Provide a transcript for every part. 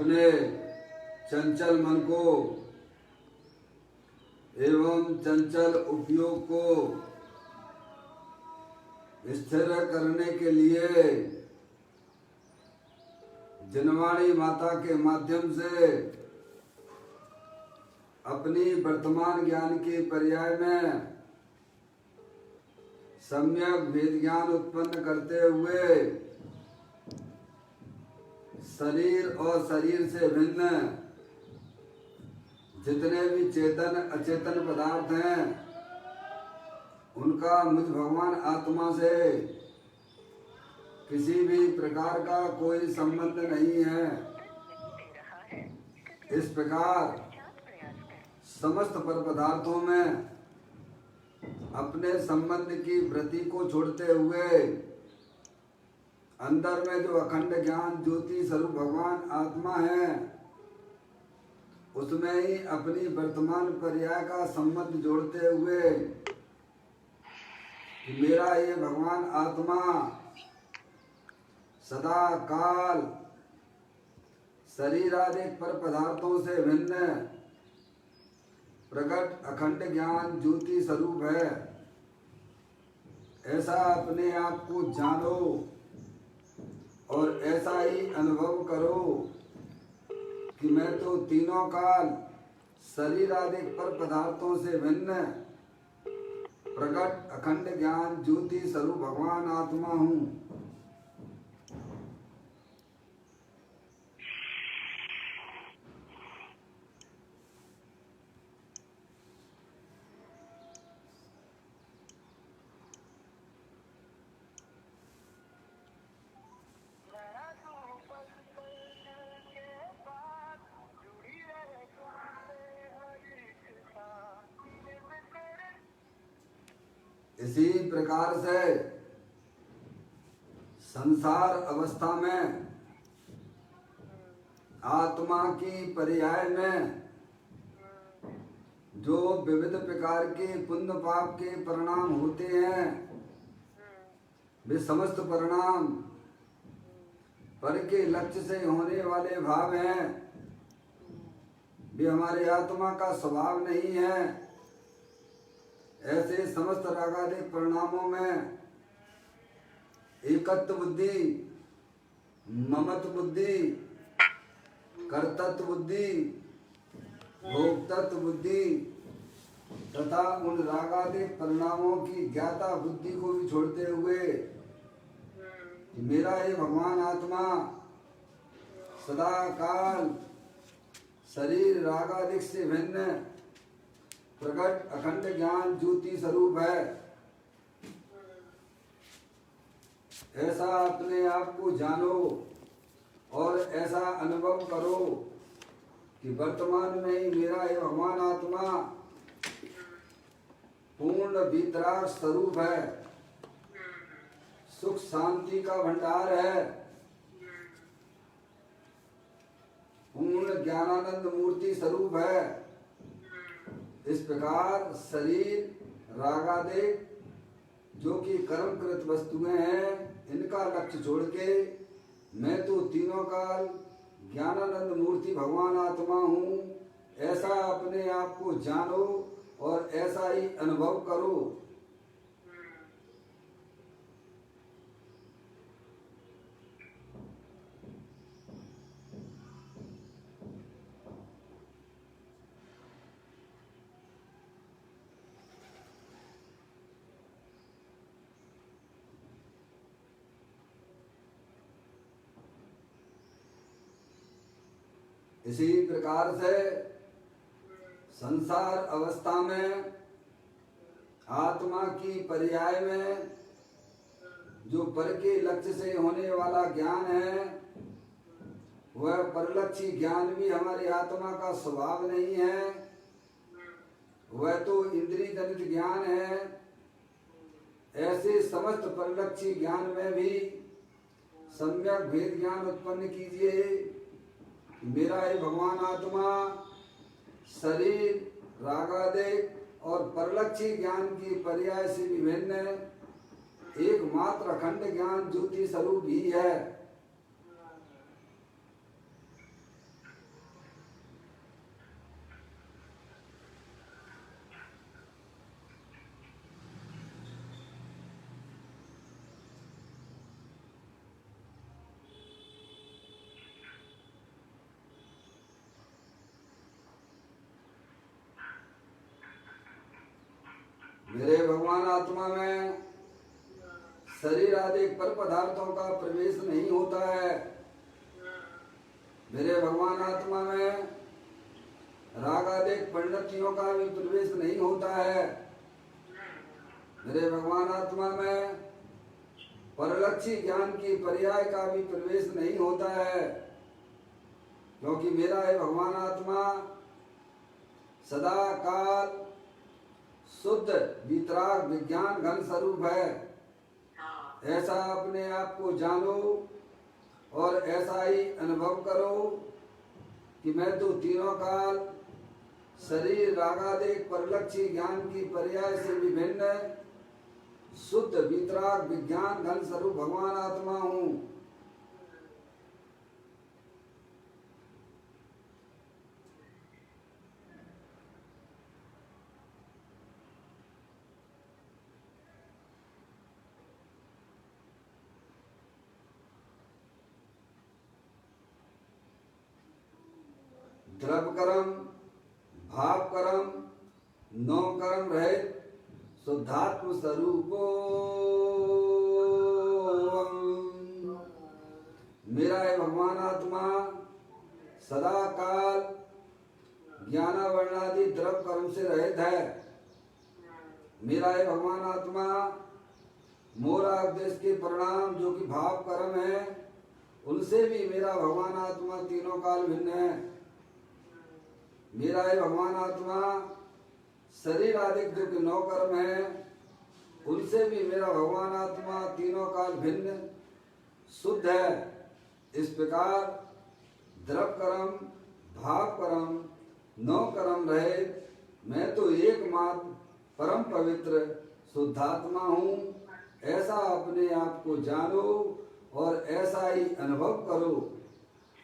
अपने चंचल मन को एवं चंचल उपयोग को स्थिर करने के लिए जनवाणी माता के माध्यम से अपनी वर्तमान ज्ञान के पर्याय में सम्यक वेद ज्ञान उत्पन्न करते हुए शरीर और शरीर से भिन्न जितने भी चेतन अचेतन पदार्थ हैं उनका मुझ भगवान आत्मा से किसी भी प्रकार का कोई संबंध नहीं है। इस प्रकार समस्त पर पदार्थों में अपने संबंध की वृत्ति को छोड़ते हुए अंदर में जो अखंड ज्ञान ज्योति स्वरूप भगवान आत्मा है उसमें ही अपनी वर्तमान पर्याय का संबंध जोड़ते हुए कि मेरा ये भगवान आत्मा सदा काल शरीर आदि पर पदार्थों से भिन्न प्रकट अखंड ज्ञान ज्योति स्वरूप है। ऐसा अपने आप को जानो और ऐसा ही अनुभव करो कि मैं तो तीनों काल शरीर आदि पर पदार्थों से भिन्न प्रकट अखंड ज्ञान ज्योति स्वरूप भगवान आत्मा हूँ। इसी प्रकार से संसार अवस्था में आत्मा की पर्याय में जो विविध प्रकार के पुण्य पाप के परिणाम होते हैं वे समस्त परिणाम पर के लक्ष्य से होने वाले भाव हैं। वे हमारे आत्मा का स्वभाव नहीं है। ऐसे समस्त रागादिक परिणामों में एकत्व बुद्धि, ममत्व बुद्धि, कर्तृत्व बुद्धि, भोक्तृत्व बुद्धि तथा उन रागादिक परिणामों की ज्ञाता बुद्धि को भी छोड़ते हुए कि मेरा ये भगवान आत्मा सदा काल शरीर रागादिक से भिन्न प्रकट अखंड ज्ञान ज्योति स्वरूप है। ऐसा अपने आप को जानो और ऐसा अनुभव करो कि वर्तमान में ही मेरा ये भगवान आत्मा पूर्ण वीतराग स्वरूप है, सुख शांति का भंडार है, पूर्ण ज्ञानानंद मूर्ति स्वरूप है। इस प्रकार शरीर रागादिक जो कि कर्मकृत वस्तुएं हैं इनका लक्ष्य छोड़ के मैं तो तीनों काल ज्ञानानंद मूर्ति भगवान आत्मा हूँ, ऐसा अपने आप को जानो और ऐसा ही अनुभव करो। इसी प्रकार से संसार अवस्था में आत्मा की पर्याय में जो पर के लक्ष्य से होने वाला ज्ञान है वह परलक्षी ज्ञान भी हमारी आत्मा का स्वभाव नहीं है। वह तो इंद्रिय जनित ज्ञान है। ऐसे समस्त परलक्षी ज्ञान में भी सम्यक भेद ज्ञान उत्पन्न कीजिए। मेरा ये भगवान आत्मा शरीर रागादिक और परलक्षी ज्ञान की पर्याय से विभिन्न एकमात्र अखंड ज्ञान ज्योति स्वरूप ही है। मेरे भगवान आत्मा में शरीर आदि पर पदार्थों का प्रवेश नहीं होता है। मेरे भगवान आत्मा में राग आदि परिणतियों का भी प्रवेश नहीं होता है। मेरे भगवान आत्मा में परलक्षी ज्ञान की पर्याय का भी प्रवेश नहीं होता है, क्योंकि मेरा ये भगवान आत्मा सदा काल शुद्ध वितराग विज्ञान घन स्वरूप है। ऐसा अपने आप को जानो और ऐसा ही अनुभव करो कि मैं तो तीनों काल शरीर रागादेक परलक्षी ज्ञान की पर्याय से विभिन्न शुद्ध वितराग विज्ञान घन स्वरूप भगवान आत्मा हूँ। द्रव कर्म भाव कर्म नौ कर्म रहित शुद्धात्म स्वरूपो मेरा ये भगवान आत्मा सदा काल ज्ञानावर्णादि द्रव कर्म से रहित है। मेरा ये भगवान आत्मा मोरा उपदेश के परिणाम जो कि भाव कर्म है उनसे भी मेरा भगवान आत्मा तीनों काल भिन्न है। मेरा ये भगवान आत्मा शरीर आदि जो कि नौ कर्म है उनसे भी मेरा भगवान आत्मा तीनों काल भिन्न शुद्ध है। इस प्रकार द्रव कर्म भाव कर्म नौ कर्म रहित मैं तो एकमात्र परम पवित्र शुद्धात्मा हूँ। ऐसा अपने आप को जानो और ऐसा ही अनुभव करो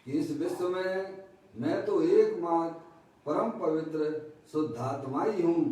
कि इस विश्व में मैं तो एकमात्र परम पवित्र शुद्धात्मा ही हूँ।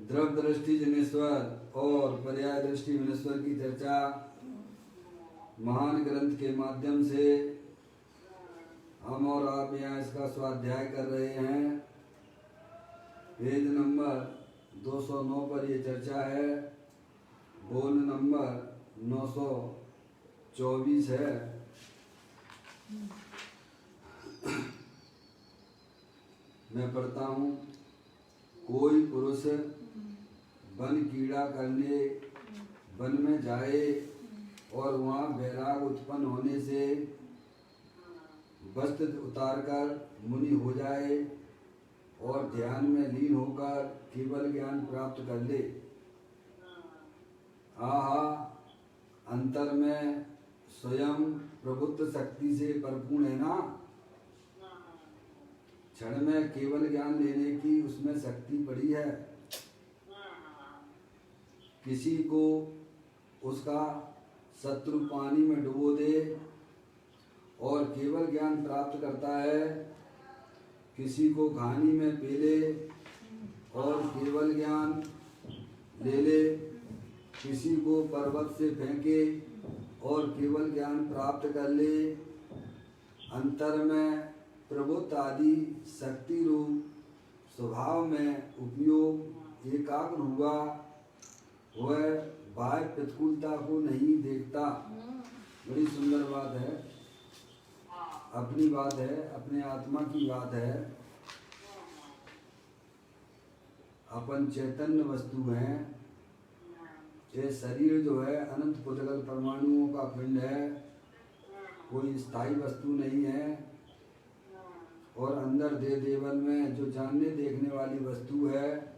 द्रव दृष्टि जनेश्वर और पर्याय दृष्टि विनेश्वर की चर्चा महान ग्रंथ के माध्यम से हम और आप यहाँ इसका स्वाध्याय कर रहे हैं। पेज नंबर 209 पर ये चर्चा है। बोल नंबर 924 है। मैं पढ़ता हूँ। कोई पुरुष वन कीड़ा करने वन में जाए और वहाँ वैराग उत्पन्न होने से वस्त्र उतारकर मुनि हो जाए और ध्यान में लीन होकर केवल ज्ञान प्राप्त कर ले। आहा, अंतर में स्वयं प्रभुत्व शक्ति से परिपूर्ण है ना। क्षण में केवल ज्ञान लेने की उसमें शक्ति पड़ी है। किसी को उसका शत्रु पानी में डुबो दे और केवल ज्ञान प्राप्त करता है, किसी को घानी में पेले और केवल ज्ञान ले ले, किसी को पर्वत से फेंके और केवल ज्ञान प्राप्त कर ले। अंतर में प्रभुत्व आदि शक्ति रूप स्वभाव में उपयोग एकाग्र हुआ, वह बाह्य प्रतिकूलता को नहीं देखता। बड़ी सुंदर बात है, अपनी बात है, अपने आत्मा की बात है। अपन चैतन्य वस्तु हैं। ये शरीर जो है अनंत पुद्गल परमाणुओं का पिंड है, कोई स्थायी वस्तु नहीं है। और अंदर देवल में जो जानने देखने वाली वस्तु है,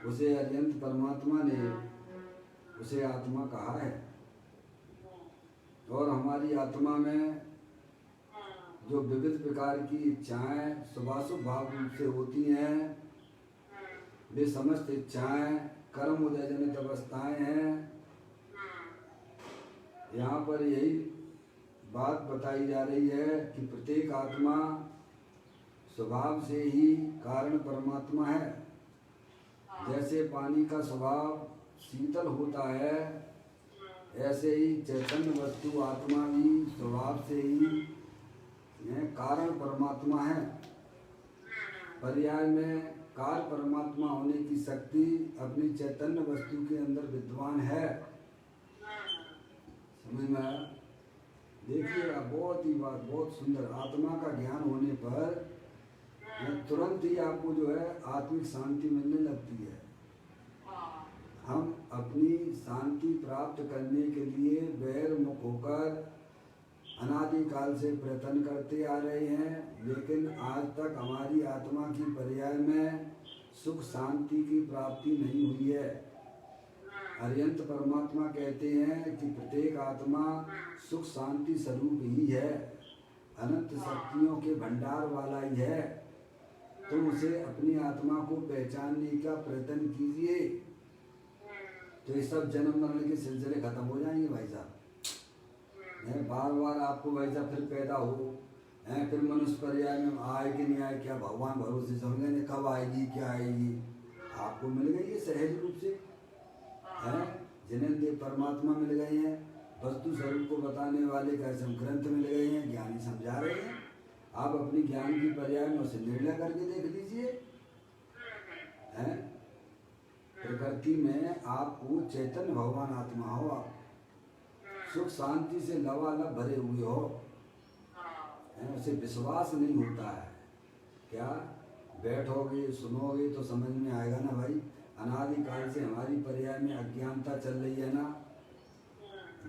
उसे अत्यंत परमात्मा ने उसे आत्मा कहा है। और हमारी आत्मा में जो विविध प्रकार की इच्छाएं शुभाशुभ भाव रूप से होती हैं, वे समस्त इच्छाएं कर्म उदय जनित अवस्थाएं हैं। यहाँ पर यही बात बताई जा रही है कि प्रत्येक आत्मा स्वभाव से ही कारण परमात्मा है। जैसे पानी का स्वभाव शीतल होता है, ऐसे ही चैतन्य वस्तु आत्मा भी स्वभाव से ही कारण परमात्मा है। पर्याय में कार परमात्मा होने की शक्ति अपनी चैतन्य वस्तु के अंदर विद्वान है। समझ में आया? देखिएगा, बहुत ही बात बहुत सुंदर। आत्मा का ज्ञान होने पर तुरंत ही आपको जो है आत्मिक शांति मिलने लगती है। हम अपनी शांति प्राप्त करने के लिए बैर मुख होकर अनादिकाल से प्रयत्न करते आ रहे हैं, लेकिन आज तक हमारी आत्मा की पर्याय में सुख शांति की प्राप्ति नहीं हुई है। अरिहंत परमात्मा कहते हैं कि प्रत्येक आत्मा सुख शांति स्वरूप ही है, अनंत शक्तियों के भंडार वाला ही है। तुम उसे अपनी आत्मा को पहचानने का प्रयत्न कीजिए, तो ये सब जन्म मरण के सिलसिले खत्म हो जाएंगे भाई साहब। बार बार आपको भाई साहब फिर पैदा हो, फिर मनुष्य पर्याय में आए कि नहीं आए, क्या भगवान भरोसे समझ गए कब आएगी क्या आएगी, आपको मिल गई है सहज रूप से। जिन्हें परमात्मा मिल गए हैं, वस्तु स्वरूप को बताने वाले कैसे ग्रंथ मिल गए हैं, ज्ञानी समझा रहे हैं। आप अपनी ज्ञान की पर्याय में उसे निर्णय करके देख लीजिए। प्रकृति में आपको चैतन्य भगवान आत्मा हो, आप सुख शांति से लबालब भरे हुए हो, उसे विश्वास नहीं होता है। क्या बैठोगे सुनोगे तो समझ में आएगा ना भाई। अनादिकाल से हमारी पर्याय में अज्ञानता चल रही है ना।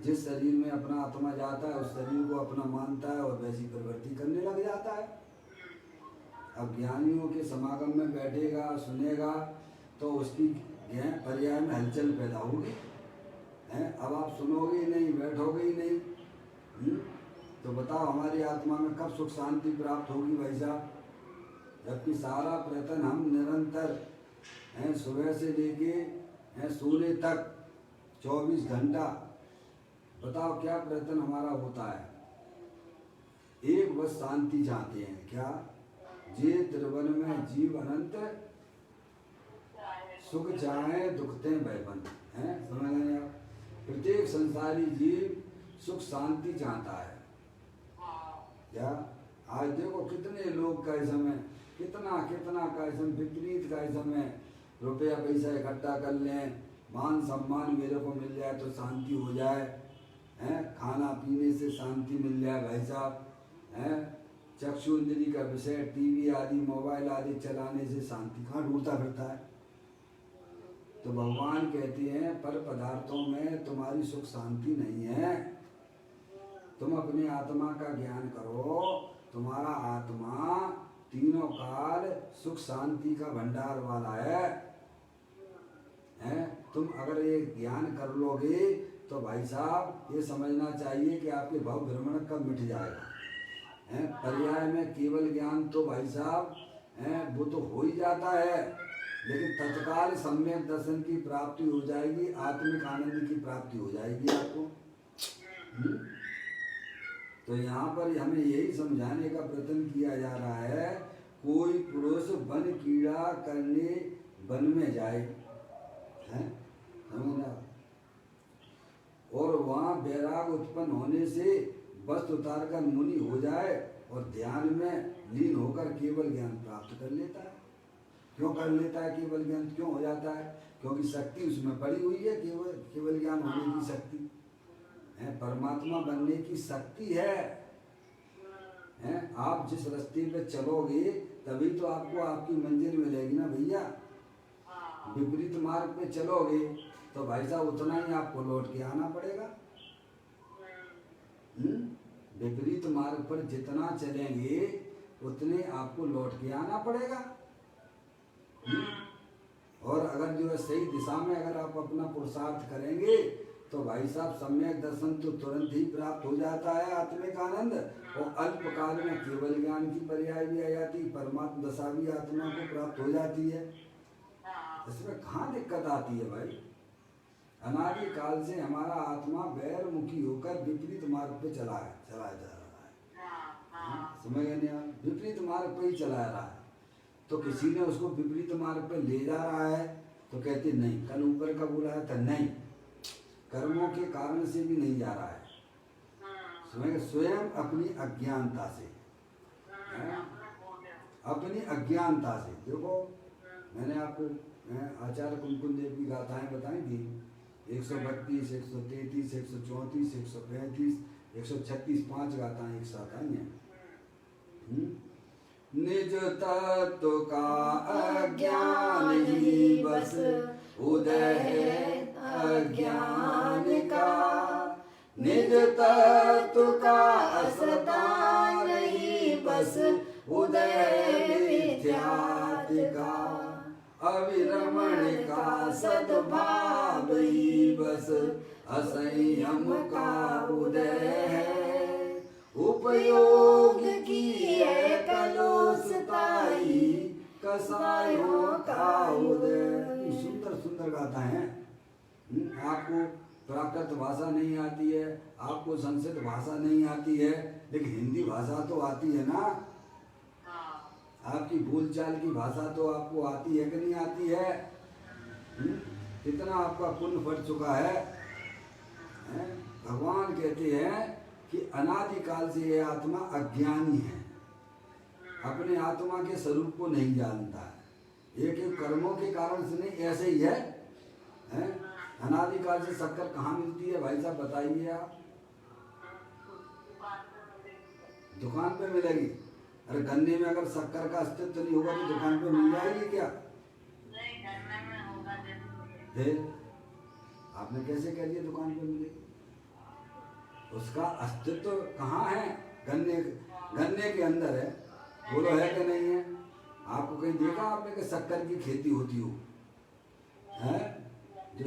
जिस शरीर में अपना आत्मा जाता है, उस शरीर को अपना मानता है और वैसी प्रवृत्ति करने लग जाता है। अब ज्ञानियों के समागम में बैठेगा सुनेगा तो उसकी पर्याय में हलचल पैदा होगी। अब आप सुनोगे ही नहीं, बैठोगे ही नहीं, तो बताओ हमारी आत्मा में कब सुख शांति प्राप्त होगी भाई साहब। जबकि सारा प्रयत्न हम निरंतर सुबह से लेके सोने तक 24 घंटा, बताओ क्या प्रयत्न हमारा होता है। एक बस शांति चाहते हैं, क्या जे त्रिवन में जीव अनंत सुख चाहे दुखते भयबन है। समझ गए आप? प्रत्येक संसारी जीव सुख शांति चाहता है। क्या आज देखो कितने लोग का समय, कितना कितना का समय, विपरीत का समय, रुपया पैसा इकट्ठा कर लें, मान सम्मान मेरे को मिल जाए तो शांति हो जाए, खाना पीने से शांति मिल जाए भाई साहब, चक्षु इंद्री का विषय टीवी आदि मोबाइल आदि चलाने से शांति कहाँ ढूंढता फिरता है। तो भगवान कहते हैं पर पदार्थों में तुम्हारी सुख शांति नहीं है। तुम अपने आत्मा का ज्ञान करो, तुम्हारा आत्मा तीनों काल सुख शांति का भंडार वाला है। तुम अगर ये ज्ञान कर लोगे तो भाई साहब ये समझना चाहिए कि आपके भव भ्रमण कब मिट जाएगा। पर्याय में केवल ज्ञान तो भाई साहब वो तो हो ही जाता है, लेकिन तत्काल सम्यक दर्शन की प्राप्ति हो जाएगी, आत्मिक आनंद की प्राप्ति हो जाएगी आपको। तो यहाँ पर हमें यही समझाने का प्रयत्न किया जा रहा है, कोई पुरुष वन कीड़ा करने वन में जाए, हैं समझना, और वहाँ वैराग उत्पन्न होने से वस्त्र उतार कर मुनि हो जाए और ध्यान में लीन होकर केवल ज्ञान प्राप्त कर लेता है। क्यों कर लेता है केवल ज्ञान, क्यों हो जाता है? क्योंकि शक्ति उसमें पड़ी हुई है, केवल ज्ञान होने की शक्ति है, परमात्मा बनने की शक्ति है। आप जिस रास्ते पे चलोगे तभी तो आपको आपकी मंजिल मिलेगी ना भैया। विपरीत मार्ग पे चलोगे तो भाई साहब उतना ही आपको लौट के आना पड़ेगा। विपरीत मार्ग पर जितना चलेंगे उतने आपको लौट के आना पड़ेगा। और अगर जो है सही दिशा में अगर आप अपना पुरुषार्थ करेंगे तो भाई साहब सम्यक दर्शन तो तुरंत ही प्राप्त हो जाता है, आत्मिक आनंद, और अल्पकाल में केवल ज्ञान की पर्याय भी आ जाती, परमात्मा दशा भी आत्मा को प्राप्त हो जाती है। इसमें कहाँ दिक्कत आती है भाई? अनादि काल से हमारा आत्मा वैरमुखी होकर विपरीत मार्ग पे चलाया जा रहा है। समझ गए नहीं? विपरीत मार्ग पे ही चला रहा है। तो किसी ने उसको विपरीत मार्ग पे ले जा रहा है तो कहते नहीं, कल ऊपर का बोला था नहीं, कर्मों के कारण से भी नहीं जा रहा है, स्वयं अपनी अज्ञानता से, अपनी अज्ञानता से। देखो मैंने आपको आचार्य कुमकुम देव की गाथाएं बताई थी, 132, 133, 134, 135, 136, 5 गाथाएं एक साथ आई हैं। निज तत्व का अज्ञान ही बस उदय है अज्ञान का, निज तत्व का असता नहीं बस उदय मिथ्यात्व का, अविरमण का सद्भाव ही बस असंयम का उदय है, उपयोग की है कलोसताई कसायों का उदय। सुंदर सुंदर गाथा है। आपको प्राकृत भाषा नहीं आती है, आपको संस्कृत भाषा नहीं आती है, लेकिन हिंदी भाषा तो आती है ना, आपकी बोलचाल की भाषा तो आपको आती है कि नहीं आती है? कितना आपका पुण्य फट चुका है। भगवान कहते हैं कि अनादिकाल से ये आत्मा अज्ञानी है, अपने आत्मा के स्वरूप को नहीं जानता है, एक एक कर्मों के कारण से नहीं, ऐसे ही है, अनादिकाल से शक्कर कहाँ मिलती है भाई साहब बताइए आप? दुकान पे मिलेगी। अरे गन्ने में अगर शक्कर का अस्तित्व नहीं होगा तो दुकान पे मिल जाएगी क्या? फिर आपने कैसे कह दिया दुकान पे मिलेगी? उसका अस्तित्व कहाँ है? गन्ने के अंदर है, बोलो है कि नहीं है? आपको कहीं देखा आपने कि शक्कर की खेती होती हो? है जो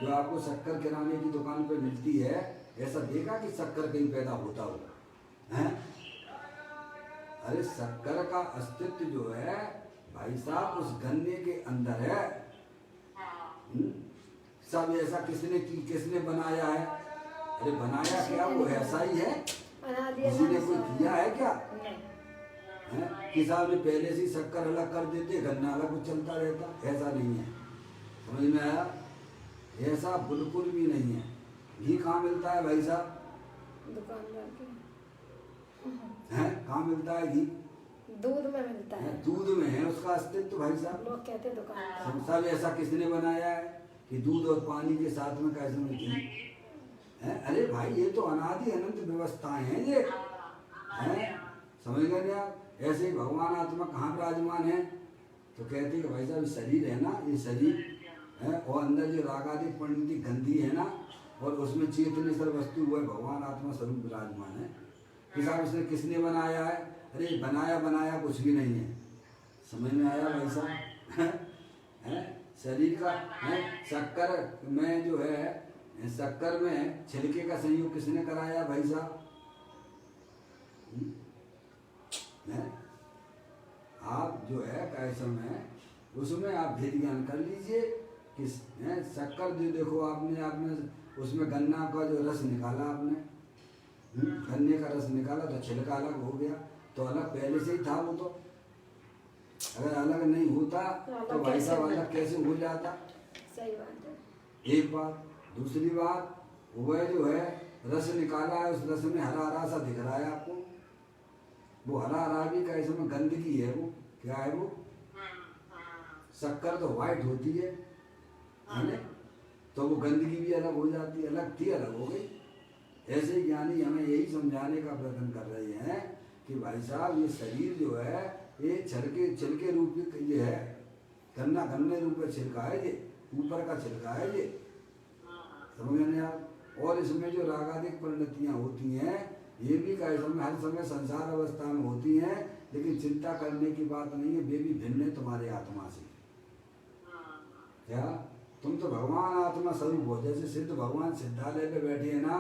आपको शक्कर किराने की दुकान पे मिलती है, ऐसा देखा कि शक्कर कहीं पैदा होता हो? है? अरे शक्कर का अस्तित्व जो है भाई साहब उस गन्ने के अंदर है। सब ऐसा किसने बनाया है? अरे बनाया क्या, वो ऐसा ही है, किसी ने कोई किया है क्या? किसान ने पहले से शक्कर अलग कर देते, गन्ना अलग कुछ चलता रहता, ऐसा नहीं है। समझ में आया? ऐसा बिल्कुल भी नहीं है। घी कहाँ मिलता है भाई साहब? दुकानदार के है, कहाँ मिलता है घी? दूध में मिलता है। दूध में है उसका अस्तित्व भाई साहब। लोग कहते हैं दुकानदार। सब ऐसा किसने बनाया है कि दूध और पानी के साथ में कैसे में घी है? अरे भाई ये तो अनादि अनंत व्यवस्थाएं हैं ये, हैं? समझ गए नहीं आप? ऐसे ही भगवान आत्मा कहाँ विराजमान है? तो कहते हैं कि भाई साहब शरीर है ना, ये शरीर है, और अंदर जो रागादि पंडिती गंदी है ना, और उसमें चेतनेश्वर वस्तु हुआ भगवान आत्मा स्वरूप विराजमान है। किसान उसने किसने बनाया है? अरे बनाया कुछ भी नहीं है। समझ में आया भाई साहब? शरीर का है शक्कर में जो है इस शक्कर में छिलके का संयोग किसने कराया भाई साहब? हैं? आप जो है कैसम है उसमें आप भेद ज्ञान कर लीजिए कि शक्कर जो देखो आपने उसमें गन्ना का जो रस निकाला आपने, गन्ने का रस निकाला तो छिलका अलग हो गया, तो अलग पहले से ही था वो। तो अगर अलग नहीं होता तो भाई साहब अलग कैसे हो जाता? सही बात है। एक बात। दूसरी बात, वह जो है रस निकाला है, उस रस में हरा हरा सा दिख रहा है आपको, वो हरा हरा भी का इसमें गंदगी है। वो क्या है? वो शक्कर तो व्हाइट होती है ना, तो वो गंदगी भी अलग हो जाती है, अलग थी अलग हो गई। ऐसे ही ज्ञानी हमें यही समझाने का प्रयत्न कर रहे हैं कि भाई साहब ये शरीर जो है ये छिलके रूप ये है, गन्ने रूप में छिलका है, ये ऊपर का छिलका है ये, समझ गए आप? और इसमें जो रागादिक परिणतियाँ होती हैं ये भी का समय हर समय संसार अवस्था में होती हैं, लेकिन चिंता करने की बात नहीं है, वे भी भिन्न है तुम्हारे आत्मा से। क्या तुम तो भगवान आत्मा स्वरूप हो, जैसे सिद्ध भगवान सिद्धालय पे बैठे हैं ना,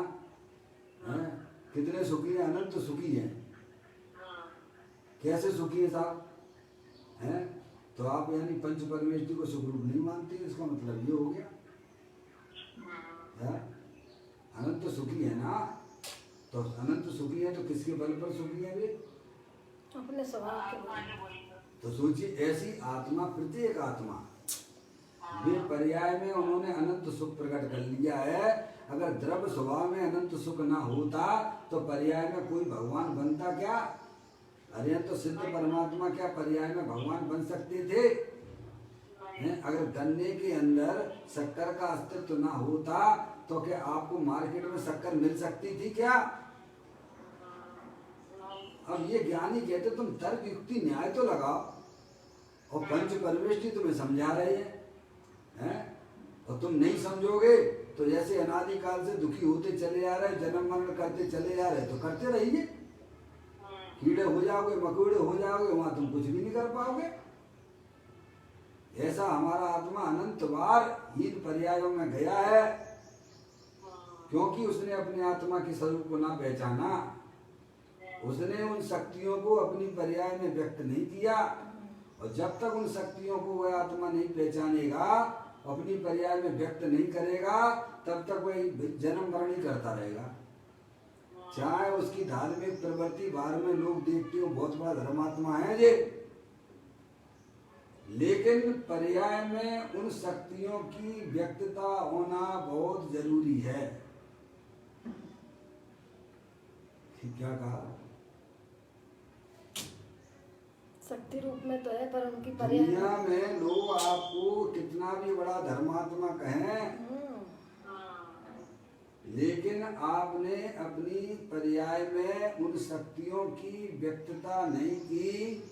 हैं? कितने सुखी हैं, अनंत सुखी हैं। कैसे सुखी है साहब? हैं? तो आप यानी पंच परमेष्टि को सुखरूप नहीं मानते, इसका मतलब ये हो गया है? अनंत सुखी है ना, तो अनंत सुखी है तो किसके बल पर सुखी है वे? अपने स्वभाव के बल। तो सोचिए ऐसी आत्मा, प्रत्येक आत्मा वे पर्याय में उन्होंने अनंत सुख प्रकट कर लिया है। अगर द्रव्य स्वभाव में अनंत सुख ना होता तो पर्याय में कोई भगवान बनता क्या? अरे तो सिद्ध परमात्मा क्या पर्याय में भगवान बन सकते थे? अगर गन्ने के अंदर शक्कर का अस्तित्व ना होता तो क्या आपको मार्केट में शक्कर मिल सकती थी क्या? अब ये ज्ञानी कहते तुम तर्क युक्ति न्याय तो लगाओ, और पंच परमेष्टि तुम्हें समझा रहे हैं, और तुम नहीं समझोगे तो जैसे अनादिकाल से दुखी होते चले आ रहे, जन्म मरण करते चले आ रहे, तो करते रहिए। कीड़े हो जाओगे, मकोड़े हो जाओगे, वहां तुम कुछ भी नहीं कर पाओगे। ऐसा हमारा आत्मा अनंत बार इन पर्यायों में गया है, क्योंकि उसने अपने आत्मा के स्वरूप को ना पहचाना, उसने उन शक्तियों को अपनी पर्याय में व्यक्त नहीं किया, और जब तक उन शक्तियों को वह आत्मा नहीं पहचानेगा, अपनी पर्याय में व्यक्त नहीं करेगा, तब तक वह जन्म मरण ही करता रहेगा। चाहे उसकी धार्मिक प्रवृत्ति बाहर में लोग देखते हो बहुत बड़ा धर्मात्मा है ये, लेकिन पर्याय में उन शक्तियों की व्यक्तता होना बहुत जरूरी है। क्या कहा? शक्ति रूप में तो है, पर उनकी पर्याय दुनिया में लोग आपको कितना भी बड़ा धर्मात्मा कहें, लेकिन आपने अपनी पर्याय में उन शक्तियों की व्यक्तता नहीं की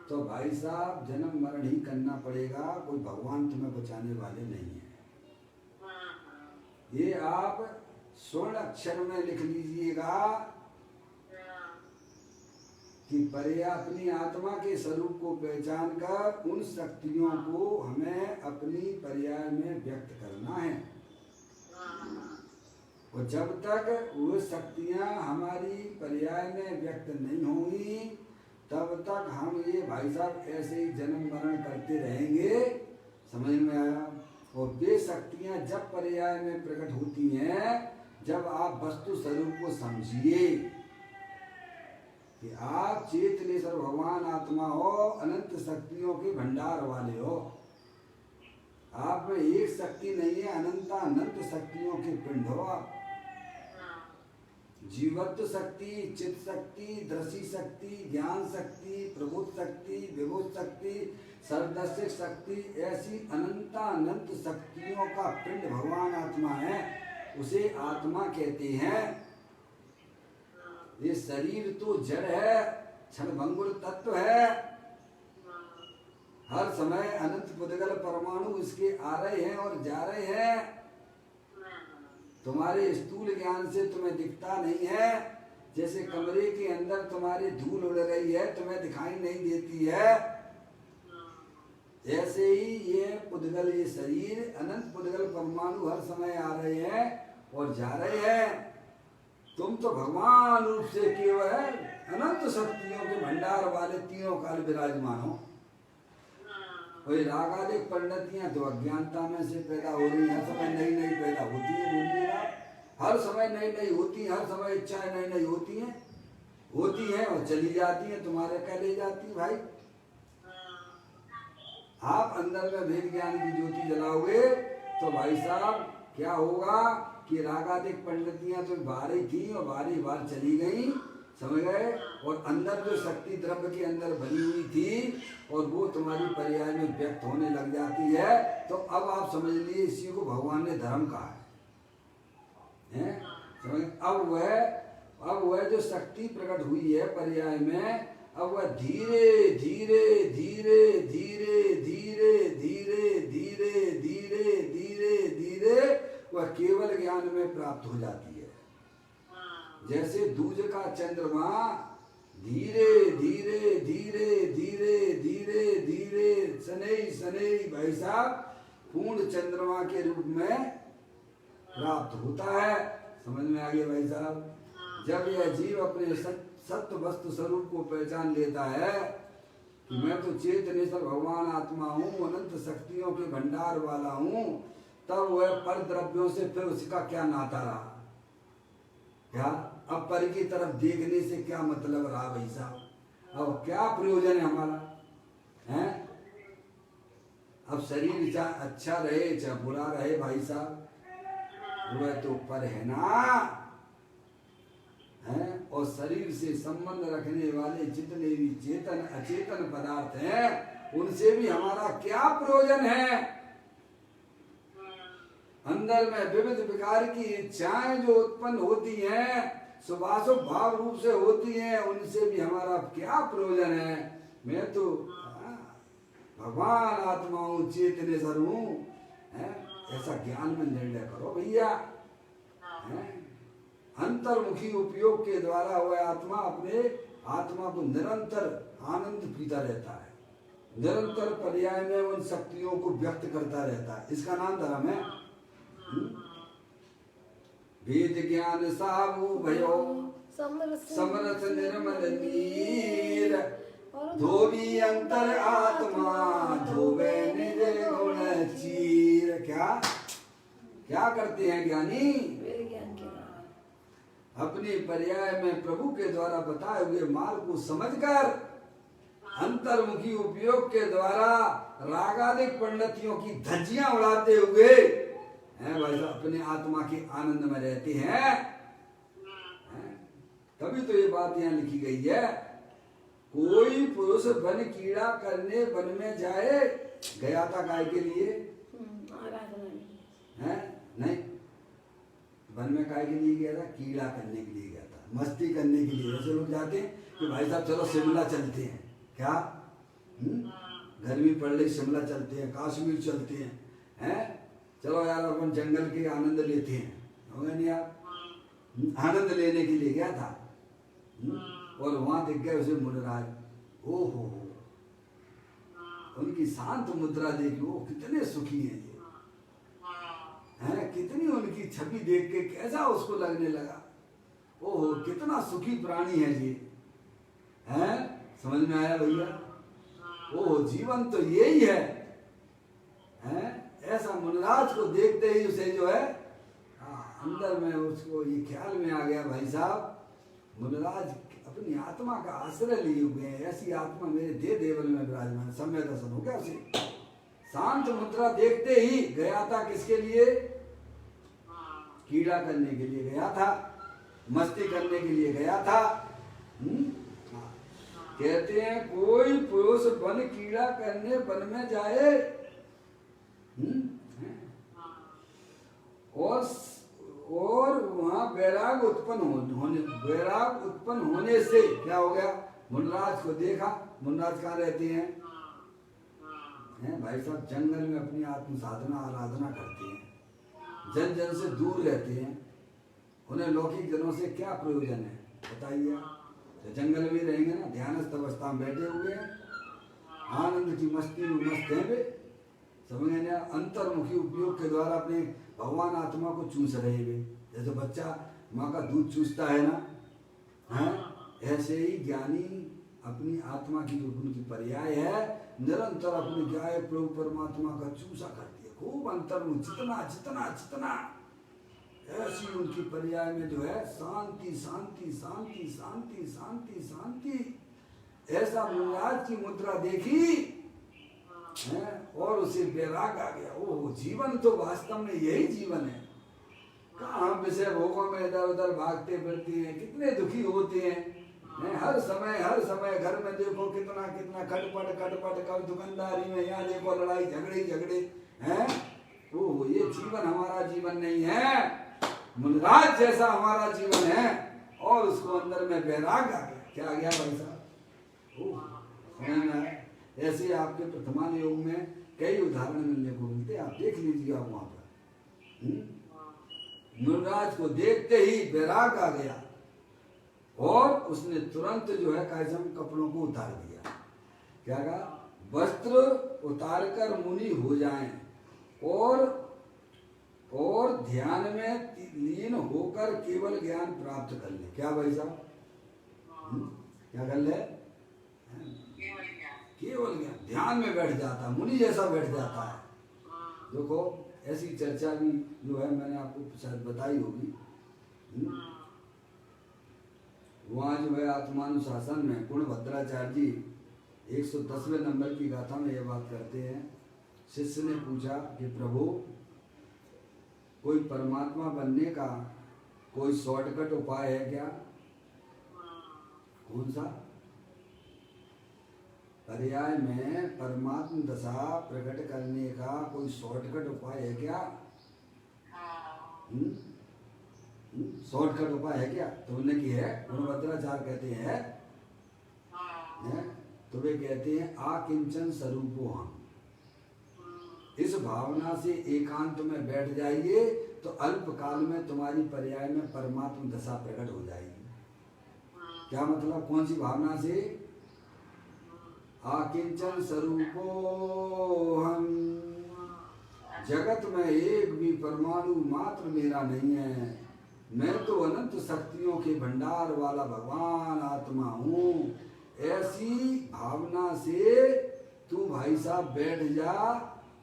तो भाई साहब जन्म मरण ही करना पड़ेगा, कोई भगवान तुम्हें बचाने वाले नहीं है। ये आप स्वर्ण अक्षर में लिख लीजिएगा कि पर्याय अपनी आत्मा के स्वरूप को पहचान कर उन शक्तियों को हमें अपनी पर्याय में व्यक्त करना है, और जब तक वो शक्तियां हमारी पर्याय में व्यक्त नहीं होंगी तब तक हम ये भाई साहब ऐसे ही जन्म मरण करते रहेंगे। समझ में आया? और वे शक्तियां जब पर्याय में प्रकट होती हैं, जब आप वस्तु स्वरूप को समझिए कि आप चेतनेश्वर भगवान आत्मा हो, अनंत शक्तियों के भंडार वाले हो, आप में एक शक्ति नहीं है, अनंत शक्तियों के पिंड हो आप। जीवत्व शक्ति, चित शक्ति, दृष्टि शक्ति, ज्ञान शक्ति, प्रबुद्ध शक्ति, विभुत शक्ति, सर्वदर्शक शक्ति, ऐसी अनंत शक्तियों का पिंड भगवान आत्मा है, उसे आत्मा कहते हैं। ये शरीर तो जड़ है, क्षणभंगुर तत्व है, हर समय अनंत पुद्गल परमाणु इसके आ रहे हैं और जा रहे हैं। तुम्हारे स्थूल ज्ञान से तुम्हें दिखता नहीं है, जैसे कमरे के अंदर तुम्हारी धूल उड़ रही है, तुम्हें दिखाई नहीं देती है, ऐसे ही ये पुद्गल, ये शरीर, अनंत पुद्गल परमाणु हर समय आ रहे हैं और जा रहे हैं। तुम तो भगवान रूप से केवल अनंत शक्तियों के भंडार वाले तीनों काल विराजमान हो। वही रागादिक परिणतियां तो अज्ञानता में से पैदा हो रही हैं, हर समय नई नई पैदा होती है। बोलिएगा, हर समय नई नई होती है, हर समय इच्छाएं नई नई होती हैं और चली जाती हैं, तुम्हारे कह ले जाती भाई। आप अंदर में भेद ज्ञान की ज्योति जलाओगे तो भाई साहब क्या होगा कि रागादिक परिणतियां तो बारी थी और बारी बार चली गई, समझ गए। और अंदर जो शक्ति द्रव्य के अंदर भरी हुई थी और वो तुम्हारी पर्याय में व्यक्त होने लग जाती है, तो अब आप समझ लीजिए इसी को भगवान ने धर्म कहा है, समझ। अब वह जो शक्ति प्रकट हुई है पर्याय में, अब वह धीरे धीरे धीरे धीरे धीरे धीरे धीरे धीरे धीरे धीरे वह केवल ज्ञान में प्राप्त हो जाती है। जैसे दूज का चंद्रमा धीरे धीरे धीरे धीरे धीरे धीरे शनैः शनैः भाई साहब पूर्ण चंद्रमा के रूप में प्राप्त होता है। समझ में आ गया भाई साहब। जब यह जीव अपने सत्य वस्तु स्वरूप को पहचान लेता है कि मैं तो चेतनेश्वर भगवान आत्मा हूँ, अनंत शक्तियों के भंडार वाला हूँ, तब वह पर द्रव्यों से फिर उसका क्या नाता रहा, क्या अब पर की तरफ देखने से क्या मतलब रहा भाई साहब, अब क्या प्रयोजन है हमारा, हैं? अब शरीर चाहे अच्छा रहे चाहे बुरा रहे भाई साहब, वह तो पर है ना, हैं? और शरीर से संबंध रखने वाले जितने भी चेतन अचेतन पदार्थ हैं उनसे भी हमारा क्या प्रयोजन है। अंदर में विविध प्रकार की इच्छाएं जो उत्पन्न होती हैं, शुभाशुभ भाव रूप से होती हैं, उनसे भी हमारा क्या प्रयोजन है। मैं तो भगवान आत्मा हूँ, चेतनेश्वर हूँ, ऐसा ज्ञान में निर्णय करो भैया। अंतर्मुखी उपयोग के द्वारा वह आत्मा अपने आत्मा को निरंतर आनंद पीता रहता है, निरंतर पर्याय में उन शक्तियों को व्यक्त करता रहता है। इसका नाम धर्म है। वेद ज्ञान साबु भयो समरस निर्मल नीर, धोबी अंतर आत्मा धोबे निज गुण चीर। क्या करते हैं ज्ञानी? अपने पर्याय में प्रभु के द्वारा बताए हुए मार्ग को समझकर अंतर्मुखी उपयोग के द्वारा रागादिक परिणतियों की धज्जियां उड़ाते हुए हैं भाई साहब अपने आत्मा के आनंद में रहते हैं। तभी तो ये बात यहाँ लिखी गई है, कोई पुरुष वन कीड़ा करने वन में जाए, गया था गाय के लिए है नहीं, वन में काय के लिए गया था? कीड़ा करने के लिए गया था, मस्ती करने के लिए। जैसे लोग जाते हैं कि भाई साहब चलो शिमला चलते हैं, क्या गर्मी पड़ रही, शिमला चलते हैं, कश्मीर चलते हैं, चलो यार अपन जंगल के आनंद लेते हैं, हो गया नहीं आप? आनंद लेने के लिए गया था और वहां दिख गए उसे मुनराज, ओहो उनकी शांत मुद्रा देखी, वो कितने सुखी हैं ये, हैं? कितनी उनकी छवि देख के कैसा उसको लगने लगा, ओहो कितना सुखी प्राणी है ये, हैं? समझ में आया भैया? ओहो जीवन तो यही है, हैं? ऐसा मुनराज को देखते ही उसे जो है अंदर में उसको ये ख्याल में आ गया भाई साहब, मुनराज अपनी आत्मा का आश्रय लिए हुए हैं, ऐसी आत्मा मेरे देह देवल में विराजमान। समय दर्शन हो गया उसे। शांत मुद्रा देखते ही गया था, किसके लिए? कीड़ा करने के लिए गया था, मस्ती करने के लिए गया था। कहते हैं कोई पुरुष वन कीड़ा करने वन में जाए और वहां वैराग उत्पन्न होने से क्या हो गया? मुनराज को देखा। मुनराज कहाँ रहते हैं? भाई साहब जंगल में अपनी आत्म साधना आराधना करते हैं, जन जन से दूर रहते हैं, उन्हें लौकिक जनों से क्या प्रयोजन है बताइए? तो जंगल में रहेंगे ना, ध्यानस्थ अवस्था में बैठे हुए हैं, आनंद की मस्ती में मस्त हैं वे, समझ गए ना। अंतर्मुखी उपयोग के द्वारा अपने भगवान आत्मा को चूस रहे वे, जैसे बच्चा माँ का दूध चूसता है ना, है ऐसे ही ज्ञानी अपनी आत्मा की जो उनकी पर्याय है निरंतर अपने ज्ञाय प्रभु परमात्मा का चूसा करती है खूब अंतर्मुख, जितना जितना जितना ऐसी उनकी पर्याय में जो है शांति शांति शांति शांति शांति शांति, ऐसा मुनिराज की मुद्रा देखी है और उसे वैराग आ गया। ओह, जीवन तो वास्तव में यही जीवन है। कहाँ हम विषय भोगों में इधर उधर भागते फिरते हैं, कितने दुखी होते हैं। हर समय घर में देखो कितना कितना खटपट कब दुकानदारी में, यहाँ देखो लड़ाई झगड़े हैं। ओह, ये जीवन हमारा जीवन नहीं है, मुनिराज जैसा हमारा जीवन है। और उसको अंदर में वैराग आ गया। क्या आ गया भाई साहब? ऐसे आपके प्रथमान योग में कई उदाहरण मिलने को मिलते, आप देख लीजिएगा वहां पर। मुनिराज को देखते ही वैराग आ गया और उसने तुरंत जो है कायजम कपड़ों को उतार दिया। क्या कहा? वस्त्र उतारकर मुनि हो जाएं और ध्यान में लीन होकर केवल ज्ञान प्राप्त कर ले। क्या भाई साहब? क्या कर ले? केवल ज्ञान, ध्यान में बैठ जाता, मुनि जैसा बैठ जाता है। देखो ऐसी चर्चा भी जो है मैंने आपको शायद बताई होगी। वहाँ जो है आत्मानुशासन में गुणभद्राचार्य जी 110वें नंबर की गाथा में यह बात करते हैं। शिष्य ने पूछा कि प्रभु, कोई परमात्मा बनने का कोई शॉर्टकट उपाय है क्या? कौन सा? पर्याय में परमात्म दशा प्रकट करने का कोई शॉर्टकट उपाय है क्या? शॉर्टकट उपाय है क्या? तो बोलने की है। गुणभद्राचार्य कहते हैं, तो वे कहते हैं आकिंचन स्वरूपो हम। इस भावना से एकांत में बैठ जाइए तो अल्प काल में तुम्हारी पर्याय में परमात्म दशा प्रकट हो जाएगी। क्या मतलब? कौन सी भावना से? आकिंचन स्वरूपो हम, जगत में एक भी परमाणु मात्र मेरा नहीं है, मैं तो अनंत शक्तियों के भंडार वाला भगवान आत्मा हूँ। ऐसी भावना से तू भाई साहब बैठ जा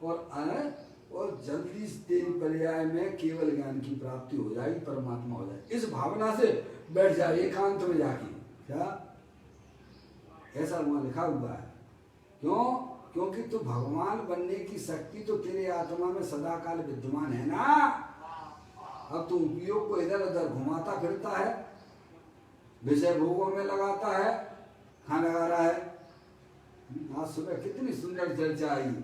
और जल्दी से तेरी पर्याय में केवल ज्ञान की प्राप्ति हो जाएगी, परमात्मा हो जाए। इस भावना से बैठ जा एकांत में जाके। क्या ऐसा वहां लिखा हुआ है? क्यों? क्योंकि तू भगवान बनने की शक्ति तो तेरे आत्मा में सदा काल विद्यमान है ना। अब तू उपयोग को इधर उधर घुमाता फिरता है, विषय भोगों में लगाता है, खाना लगा रहा है। आज सुबह कितनी सुंदर चर्चा आई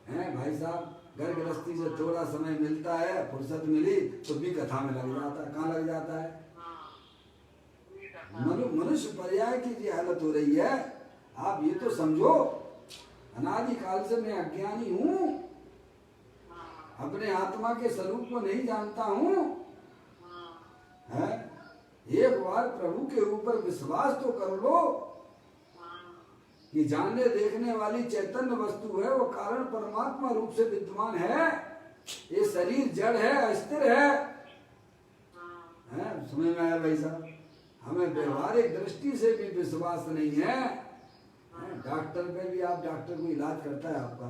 है भाई साहब। घर गृहस्थी से थोड़ा समय मिलता है, फुर्सत मिली तो भी कथा में लग जाता है। कहाँ लग जाता है? मनुष्य पर्याय की जी हालत हो रही है। आप ये तो समझो, अनादि काल से मैं अज्ञानी हूँ, अपने आत्मा के स्वरूप को नहीं जानता हूँ। एक बार प्रभु के ऊपर विश्वास तो कर लो कि जानने देखने वाली चैतन्य वस्तु है, वो कारण परमात्मा रूप से विद्यमान है। ये शरीर जड़ है, अस्थिर है। समझ में आया भाई साहब? हमें व्यवहारिक दृष्टि से भी विश्वास नहीं है। डॉक्टर पे भी, आप डॉक्टर को इलाज करता है आपका,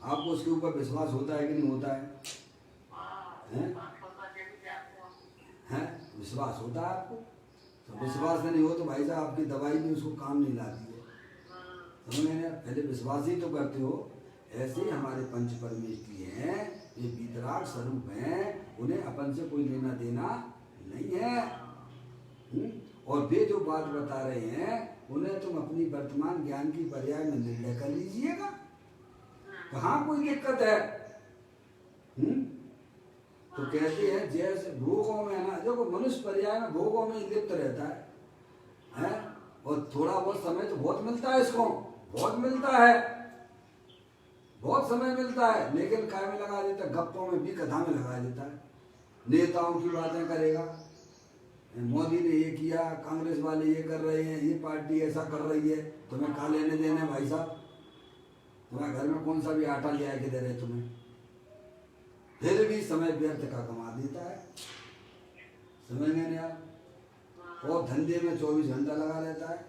आपको उसके ऊपर विश्वास होता है कि नहीं होता है? विश्वास होता है आपको? तो विश्वास नहीं हो तो भाई साहब आपकी दवाई भी उसको काम नहीं लाती है। समझ में? पहले विश्वास ही तो करते हो। ऐसे ही हमारे पंच परमेष्ठी हैं, ये वितराग स्वरूप हैं, उन्हें अपन से कोई लेना देना नहीं है। और वे जो बात बता रहे हैं उन्हें तुम अपनी वर्तमान ज्ञान की पर्याय में निर्णय कर लीजिएगा। कहाँ कोई दिक्कत है? तो कहते हैं जैसे भोगों में ना, देखो मनुष्य पर्याय में भोगों में लिप्त रहता है, और थोड़ा बहुत समय तो बहुत मिलता है इसको, बहुत मिलता है, बहुत समय मिलता है, लेकिन काय में लगा देता है, गप्पों में भी, कथा में लगा देता है, नेताओं की बातें करेगा, मोदी ने ये किया, कांग्रेस वाले ये कर रहे हैं, ये पार्टी ऐसा कर रही है, तुम्हें क्या लेने देने भाई साहब? तुम्हारे घर में कौन सा भी आटा ले आके दे रहे तुम्हें, फिर भी समय व्यर्थ का कमा देता है, समझ गए नहीं आप? और धंधे में 24 घंटा लगा रहता है,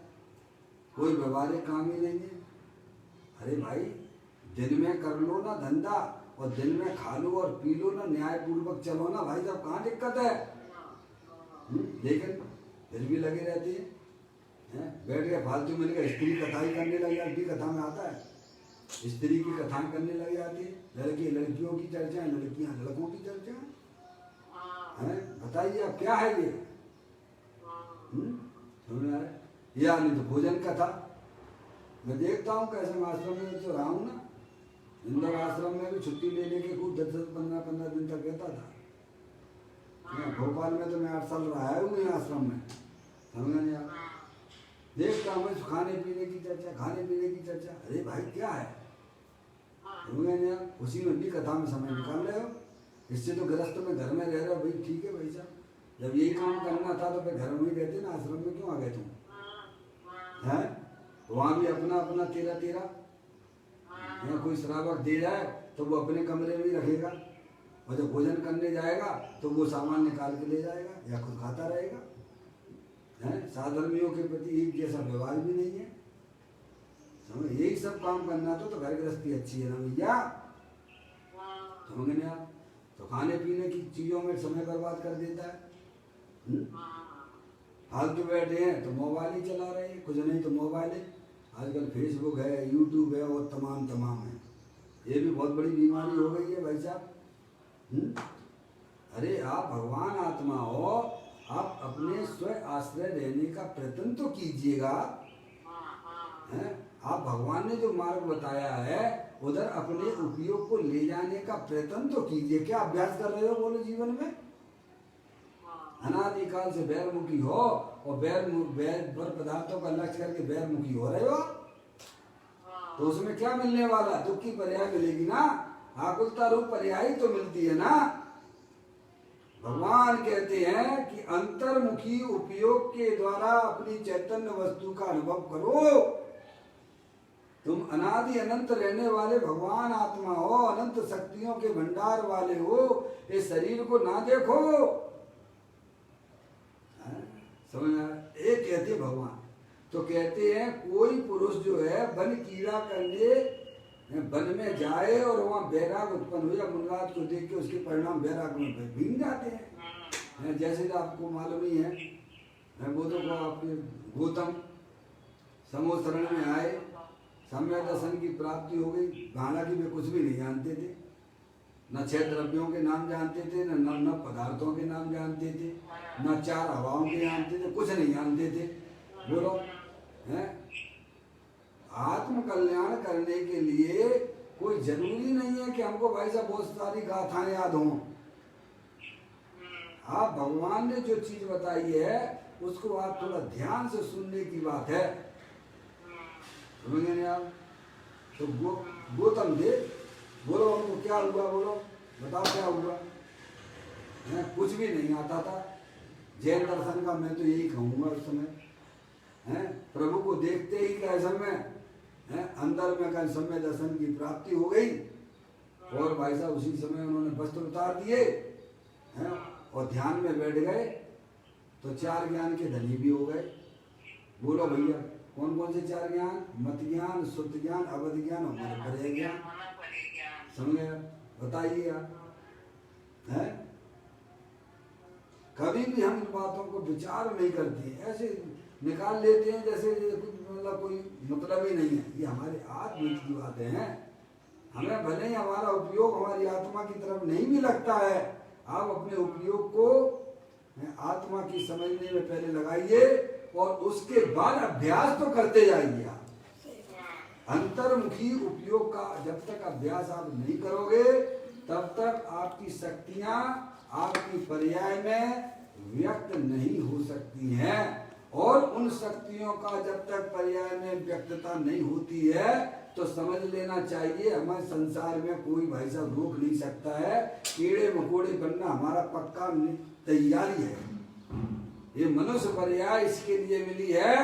कोई व्यवहारिक काम ही नहीं है। अरे भाई, दिन में कर लो ना धंधा, और दिन में खा लो और पी लो ना, न्यायपूर्वक चलो ना भाई साहब, कहाँ दिक्कत है? लेकिन फिर भी लगे रहती है, बैठ के फालतू मिल गया, स्त्री कथा ही करने लग जाती, कथा में आता है स्त्री की कथाएं करने लग जाती है, लड़के लड़कियों की चर्चा है, लड़कियां लड़कों की चर्चा है। बताइए अब क्या है ये? समझ में आ रहा है? या नहीं तो भोजन कथा। मैं देखता हूँ कैसे मैं आश्रम में तो रहा हूँ ना, इंदौर आश्रम में भी छुट्टी लेने के खूब 10-15 दिन तक रहता था। भोपाल में तो मैं 8 साल रहा हूँ नहीं आश्रम में, समझ नहीं आ रहा? देखता हूँ मैं खाने पीने की चर्चा, खाने पीने की चर्चा। अरे भाई क्या है, समझ नहीं आ? उसी में भी कथा में समय निकाल रहे हो, इससे तो गृहस्थ में घर में रह रहे हो भाई, ठीक है भाई साहब, जब यही काम करना था तो फिर घर में ही रहते ना, आश्रम में क्यों आ गए तुम? हैं वहाँ भी अपना अपना तेरा कोई श्रावक दे जाए तो वो अपने कमरे में ही रखेगा, और जब भोजन करने जाएगा तो वो सामान निकाल के ले जाएगा या खुद खाता रहेगा। हैं साधर्मियों के प्रति एक जैसा व्यवहार भी नहीं है, समझ? यही सब काम करना तो घर गृहस्थी अच्छी है ना भैया, समझ नहीं आप? तो खाने पीने की चीजों में समय बर्बाद कर देता है। फालतू बैठे हैं तो मोबाइल ही चला रहे हैं, कुछ नहीं तो मोबाइल है, आजकल फेसबुक है, यूट्यूब है, और तमाम है। ये भी बहुत बड़ी बीमारी हो गई है भाई साहब। अरे आप भगवान आत्मा हो, आप अपने स्व आश्रय रहने का प्रयत्न तो कीजिएगा। आप भगवान ने जो मार्ग बताया है उधर अपने उपयोग को ले जाने का प्रयत्न तो कीजिए। क्या अभ्यास कर रहे हो बोलो जीवन में? अनादिकाल से बैरमुखी हो, और बैर पदार्थों का लक्ष्य करके बैरमुखी हो रहे हो, तो उसमें क्या मिलने वाला? दुख की पर्याय मिलेगी ना, आकुलता रूप पर्याय तो मिलती है ना। भगवान कहते हैं कि अंतर्मुखी उपयोग के द्वारा अपनी चैतन्य वस्तु का अनुभव करो। तुम अनादि अनंत रहने वाले भगवान आत्मा हो, अनंत शक्तियों के भंडार वाले हो, इस शरीर को ना देखो। समझ में? एक कहते भगवान तो कहते हैं कोई पुरुष जो है वन कीड़ा करने वन में जाए और वहाँ बैराग उत्पन्न हो, या मुनराज को देख के उसके परिणाम बैराग में भीग जाते हैं। जैसे आपको मालूम ही है, वो तो आपके गौतम समूह शरण में आए, सम्यक दर्शन की प्राप्ति हो गई, हालांकि वे कुछ भी नहीं जानते थे, न 6 द्रव्यों के नाम जानते थे, न पदार्थों के नाम जानते थे, न 4 हवाओं के जानते थे, कुछ नहीं जानते थे। बोलो हैं? आत्म कल्याण करने के लिए कोई जरूरी नहीं है कि हमको भाई साहब बहुत सारी गाथाएं याद हों। आप भगवान ने जो चीज बताई है उसको आप थोड़ा ध्यान से सुनने की बात है, समझे नहीं आप? तो गौतम देव बोलो उनको क्या हुआ, बोलो बताओ क्या हुआ? कुछ भी नहीं आता था। जैन दर्शन का मैं तो यही कहूँगा उस समय, प्रभु को देखते ही कैसे में अंदर में का समय दर्शन की प्राप्ति हो गई, और भाई साहब उसी समय उन्होंने वस्त्र उतार दिए और ध्यान में बैठ गए, तो 4 ज्ञान के धनी भी हो गए। बोलो भैया कौन कौन से 4 ज्ञान? मत ज्ञान, शुद्ध ज्ञान, अवध ज्ञान और मनोपर्य ज्ञान। समझे? बताइए आप। कभी भी हम इन बातों को विचार नहीं करते, ऐसे निकाल लेते हैं जैसे मतलब कोई मतलब ही नहीं है। ये हमारे आत्महित की बातें हैं। हमें भले ही हमारा उपयोग हमारी आत्मा की तरफ नहीं भी लगता है, आप अपने उपयोग को आत्मा की समझने में पहले लगाइए, और उसके बाद अभ्यास तो करते जाइए। आप अंतर्मुखी उपयोग का जब तक अभ्यास आप नहीं करोगे तब तक आपकी शक्तियां आपकी पर्याय में व्यक्त नहीं हो सकती हैं, और उन शक्तियों का जब तक पर्याय में व्यक्तता नहीं होती है तो समझ लेना चाहिए हमें संसार में कोई भाई साहब रोक नहीं सकता है। कीड़े मकोड़े बनना हमारा पक्का तैयारी है। ये मनुष्य पर्याय इसके लिए मिली है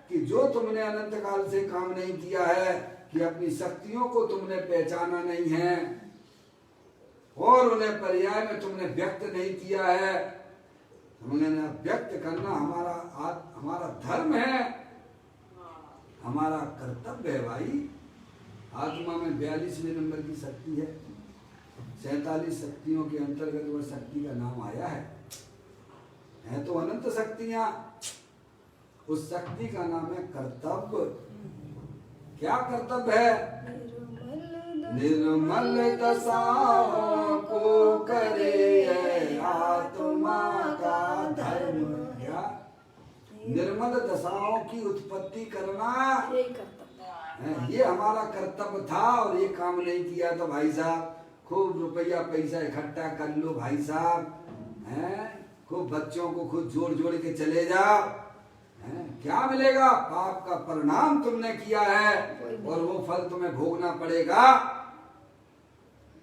कि जो तुमने अनंत काल से काम नहीं किया है, कि अपनी शक्तियों को तुमने पहचाना नहीं है और उन्हें पर्याय में तुमने व्यक्त नहीं किया है। हमने व्यक्त करना हमारा धर्म है, हमारा कर्तव्य है भाई। आत्मा में 42वें नंबर की शक्ति है, 47 शक्तियों के अंतर्गत वह शक्ति का नाम आया है तो अनंत शक्तियां। उस शक्ति का नाम है कर्तव्य। क्या कर्तव्य है? निर्मल दशाओं को करे आत्मा का धर्म। क्या? निर्मल दशाओं की उत्पत्ति करना, यही कर्तव्य, ये हमारा कर्तव्य था। और ये काम नहीं किया तो भाई साहब खूब रुपया पैसा इकट्ठा कर लो भाई साहब, खूब बच्चों को खुद जोड़ जोड़ के चले जाओ, क्या मिलेगा? पाप का परिणाम तुमने किया है और वो फल तुम्हें भोगना पड़ेगा।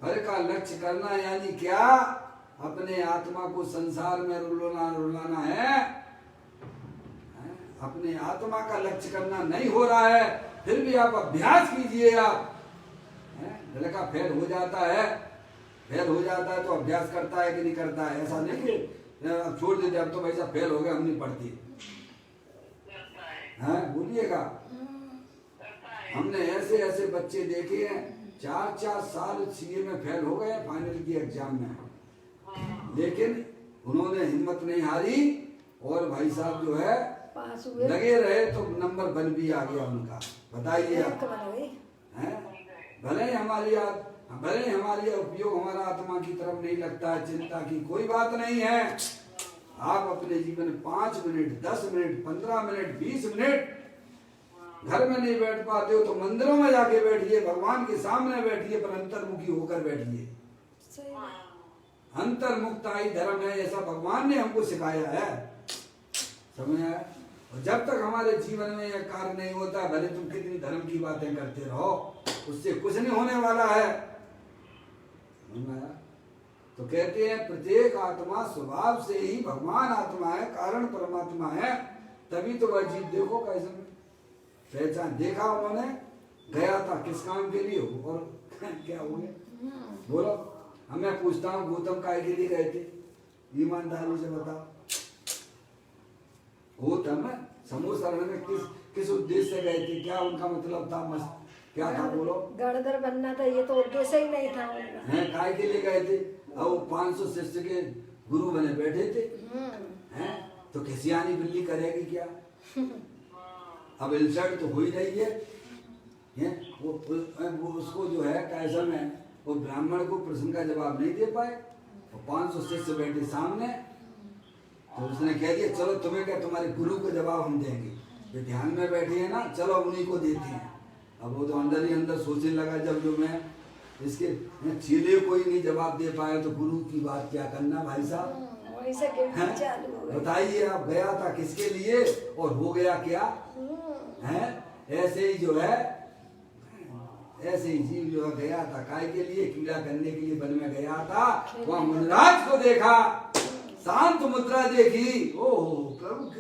फल का लक्ष्य करना यानी क्या? अपने आत्मा को संसार में रुलाना है। अपने आत्मा का लक्ष्य करना नहीं हो रहा है, फिर भी आप अभ्यास कीजिए। आप लड़का फेल हो जाता है तो अभ्यास करता है कि नहीं करता है? ऐसा नहीं कि अब छोड़ देते, अब तो वैसा फेल हो गया हम नहीं पढ़ती। बोलिएगा, हमने ऐसे ऐसे बच्चे देखे हैं 4-4 साल सीए में फेल हो गए फाइनल की एग्जाम में, लेकिन उन्होंने हिम्मत नहीं हारी और भाई साहब जो है पास हुए, लगे रहे तो नंबर 1 भी आ गया उनका। बताइए आप, भले ही हमारी उपयोग हमारा आत्मा की तरफ नहीं लगता है, चिंता की कोई बात नहीं है। आप अपने जीवन में 5 मिनट, 10 मिनट, 15 मिनट, 20 मिनट घर में नहीं बैठ पाते हो तो मंदिरों में जाके बैठिए, भगवान के सामने बैठिए, पर अंतर्मुखी होकर बैठिए। अंतर्मुखता ही धर्म है, ऐसा भगवान ने हमको सिखाया है। समझ आया? और जब तक हमारे जीवन में यह कार्य नहीं होता, भले तुम कितनी धर्म की बातें करते रहो, उससे कुछ नहीं होने वाला है। तो कहते हैं प्रत्येक आत्मा स्वभाव से ही भगवान आत्मा है, कारण परमात्मा है, तभी तो वह जीव देखो कैसे पहचान देखा उन्होंने, गया था किस काम के लिए और क्या हो गया? बोलो, मैं पूछता हूँ गौतम काय के लिए गए थे? ईमानदारी से बताओ। गौतम समूह शरण में किस उद्देश्य से गए थे? क्या उनका मतलब था? क्या था? बोलो। गणधर बनना था, ये तो उद्देश्य ही नहीं था। काय के लिए गए थे? और 500 शिष्य के गुरु बने बैठे थे। तो खिसियानी बिल्ली करेगी क्या? अब इंसल्ट तो हो ही रही है। वो उसको जो है कैसा में वो ब्राह्मण को प्रश्न का जवाब नहीं दे पाए और 500 शिष्य बैठे सामने, तो उसने कह दिया चलो तुम्हें क्या, तुम्हारे गुरु को जवाब हम देंगे, ये ध्यान में बैठे हैं ना, चलो उन्हीं को देते हैं। अब वो तो अंदर ही अंदर सोचने लगा, जब जो मैं इसके चेले को ही नहीं जवाब दे पाया तो गुरु की बात क्या करना भाई साहब? बताइए, आप गया था किसके लिए और हो गया क्या? ऐसे ही जो है, ऐसे ही जीव जो गया था काय के लिए, कीड़ा करने के लिए वन में गया था, वहाँ मुनिराज को देखा, शांत मुद्रा देखी। ओहो प्रभु,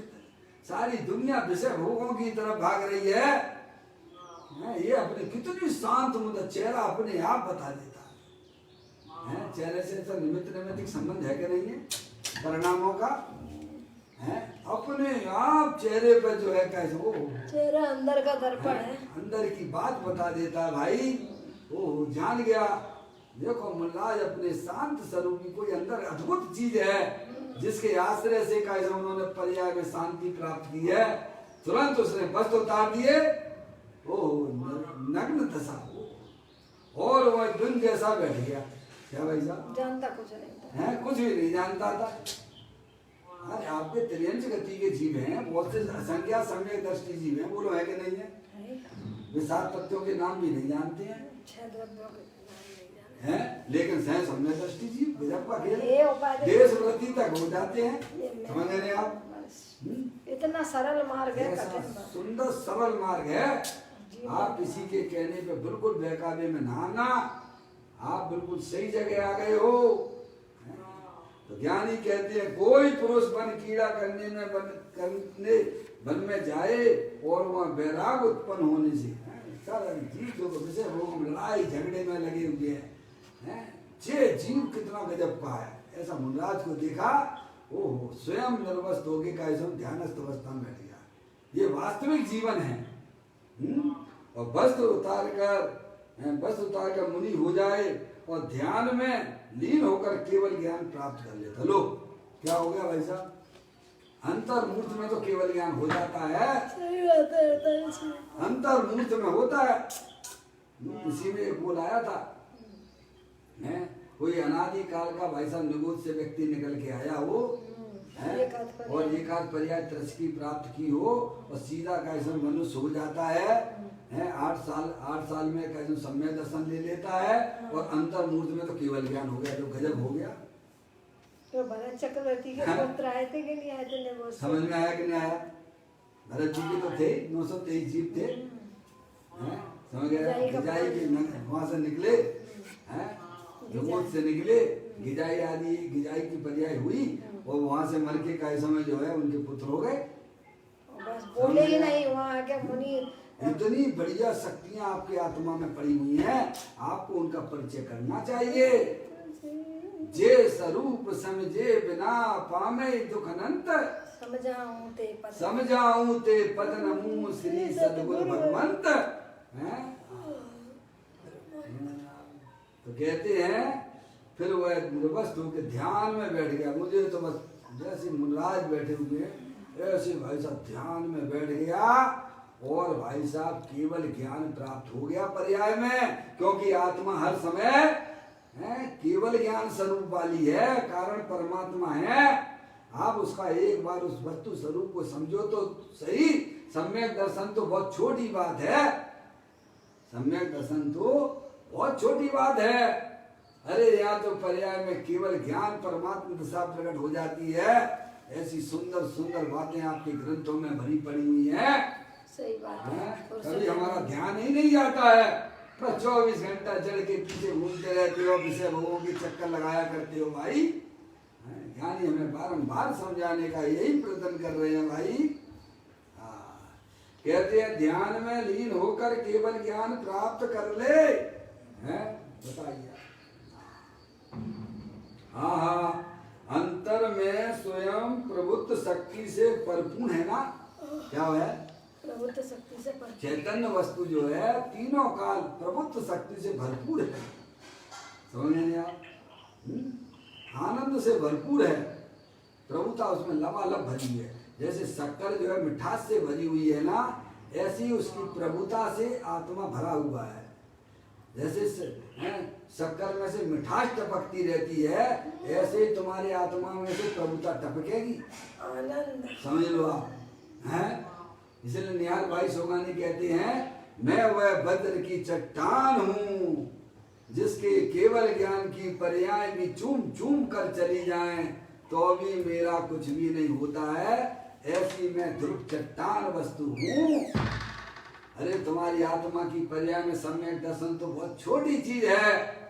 सारी दुनिया विषय भोगों की तरफ भाग रही है, ये अपने कितनी शांत मुद्रा, चेहरा अपने आप बता देता है। चेहरे से ऐसा निमित्त संबंध है कि नहीं है परिणामों का? अपने आप चेहरे पर जो है कैसे वो चेहरा अंदर का दर्पण है, अंदर की बात बता देता भाई। ओ जान गया, देखो मुल्लाज अपने शांत स्वरूपी कोई अंदर अद्भुत चीज है जिसके आश्रय से कैसे उन्होंने पर्याय में शांति प्राप्त की है। तुरंत उसने वस्त्र उतार दिए, ओ नग्न दशा और वह दिन जैसा बैठ गया। क्या भाई साहब? जानता कुछ नहीं था, कुछ भी नहीं जानता था। अरे आपके त्रियंश गति के जीव हैं, बहुत से संज्ञा सम्यक दृष्टि जीव हैं, बोलो है कि नहीं है? वे 7 तत्वों के नाम भी नहीं जानते हैं, 6 द्रव्यों के नाम नहीं जानते हैं, लेकिन सह सम्यक दृष्टि जीव गजब का खेल, देश वृत्ति तक हो जाते हैं। समझ रहे हैं आप? इतना सरल मार्ग है, सुंदर सरल मार्ग है। आप किसी के कहने पे बिल्कुल बहकावे में ना आना, आप बिल्कुल सही जगह आ गए हो। तो ज्ञानी कहते हैं कोई पुरुष वन कीड़ा करने वन में जाए और वह वैराग उत्पन्न होने से सारा जीव जो विषय भोग में लड़ाई झगड़े में लगे हुए हैं, जे जीव कितना गजब का है। ऐसा मुनराज को देखा, ओहो स्वयं निर्वस्त हो गए, ऐसा ध्यानस्थ अवस्था में बैठ गया। ये वास्तविक जीवन है। और वस्त्र उतार कर मुनि हो जाए और ध्यान में लीन होकर केवल ज्ञान प्राप्त कर लेता। लो क्या हो गया भाई साहब, अंतर्मूर्त में तो केवल ज्ञान हो जाता है। सही बात है। अंतर्मूर्त में होता है। इसी में एक बोल आया था, कोई अनादि काल का भाई साहब निगोद से व्यक्ति निकल के आया हो और एक आध पर्याय तरस्की प्राप्त की हो और सीधा कैसे मनुष्य हो जाता है। 8 साल में कैसे सम्यक दर्शन ले लेता है और अंतर्मूर्त में तो केवल ज्ञान हो गया। तो गजब हो गया। तो भरत चक्रवर्ती के पुत्र आए थे कि नहीं आए थे निगोद से? समझ में आया कि नहीं आया? भरत जी के तो थे 923 जीव थे, समझ गया। गिजाई के वहां से निकले, निगोद से निकले, गिजाई आदि गिजाई की पर्याय हुई और वहां से मर के काय समय जो है उनके पुत्र हो गए। बस बोले ही नहीं, वहाँ आके मुनि इतनी बढ़िया शक्तियां आपके आत्मा में पड़ी हुई हैं, आपको उनका परिचय करना चाहिए। जे स्वरूप समझे बिना पामे दुख अनंत, समझाऊं ते पद नमू श्री सद्गुरु भगवंत। तो कहते हैं फिर वह निर्वस्त होकर ध्यान में बैठ गया। मुझे तो बस जैसे मुनराज बैठे हुए ऐसे भाई साहब ध्यान में बैठ गया और भाई साहब केवल ज्ञान प्राप्त हो गया पर्याय में, क्योंकि आत्मा हर समय केवल ज्ञान स्वरूप वाली है, कारण परमात्मा है। आप उसका एक बार उस वस्तु स्वरूप को समझो तो सही। सम्यक दर्शन तो बहुत छोटी बात है, सम्यक दर्शन तो बहुत छोटी बात है। अरे यहाँ तो पर्याय में केवल ज्ञान परमात्मा दशा प्रकट हो जाती है। ऐसी सुंदर सुंदर बातें आपके ग्रंथों में भरी पड़ी हुई हैं। सही बात है। कभी हमारा ध्यान ही नहीं जाता है, 24 घंटा जड़ के पीछे घूमते रहते हो, विषय भोगों की चक्कर लगाया करते हो भाई। ज्ञानी हमें बारंबार समझाने का यही प्रयत्न कर रहे हैं भाई। कहते हैं ध्यान में लीन होकर केवल ज्ञान प्राप्त कर ले। बताइए। हाँ, अंतर में स्वयं प्रभुत्व शक्ति से परिपूर्ण है ना। क्या है? प्रभुत्व शक्ति से चैतन्य वस्तु जो है तीनों काल प्रभुत्व शक्ति से भरपूर है। समझ नहीं आप? आनंद से भरपूर है, प्रभुता उसमें लबालब भरी है। जैसे शक्कर जो है मिठास से भरी हुई है ना, ऐसी उसकी प्रभुता से आत्मा भरा हुआ है। जैसे शक्कर में से मिठास टपकती रहती है, ऐसे तुम्हारे आत्मा में से प्रभुता टपकेगी। आनंद समझ लो आप। हैं इसलिए निहाल भाई सोगानी कहते हैं, मैं वह बद्र की चट्टान हूँ जिसके केवल ज्ञान की पर्याय भी चूम चूम कर चली जाएं तो भी मेरा कुछ भी नहीं होता है। ऐसी मैं ध्रुव चट्टान वस्तु हूँ। अरे तुम्हारी आत्मा की पर्याय में सम्यक दर्शन तो बहुत छोटी चीज है।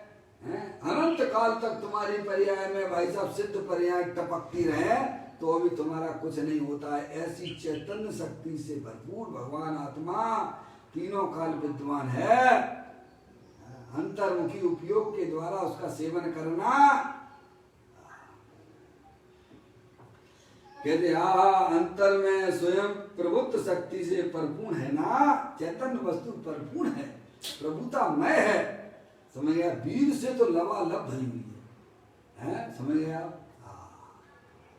अनंत काल तक तुम्हारी पर्याय में भाई साहब सिद्ध पर्याय टपकती रहे तो भी तुम्हारा कुछ नहीं होता है। ऐसी चैतन्य शक्ति से भरपूर भगवान आत्मा तीनों काल विद्वान है। अंतर्मुखी उपयोग के द्वारा उसका सेवन करना। कहते अंतर में स्वयं प्रभुत्व शक्ति से परिपूर्ण है ना, चैतन्य वस्तु परिपूर्ण है, प्रभुता मय है। समझ गया? वीर से तो लबालब भरी हुई है, समझ गया?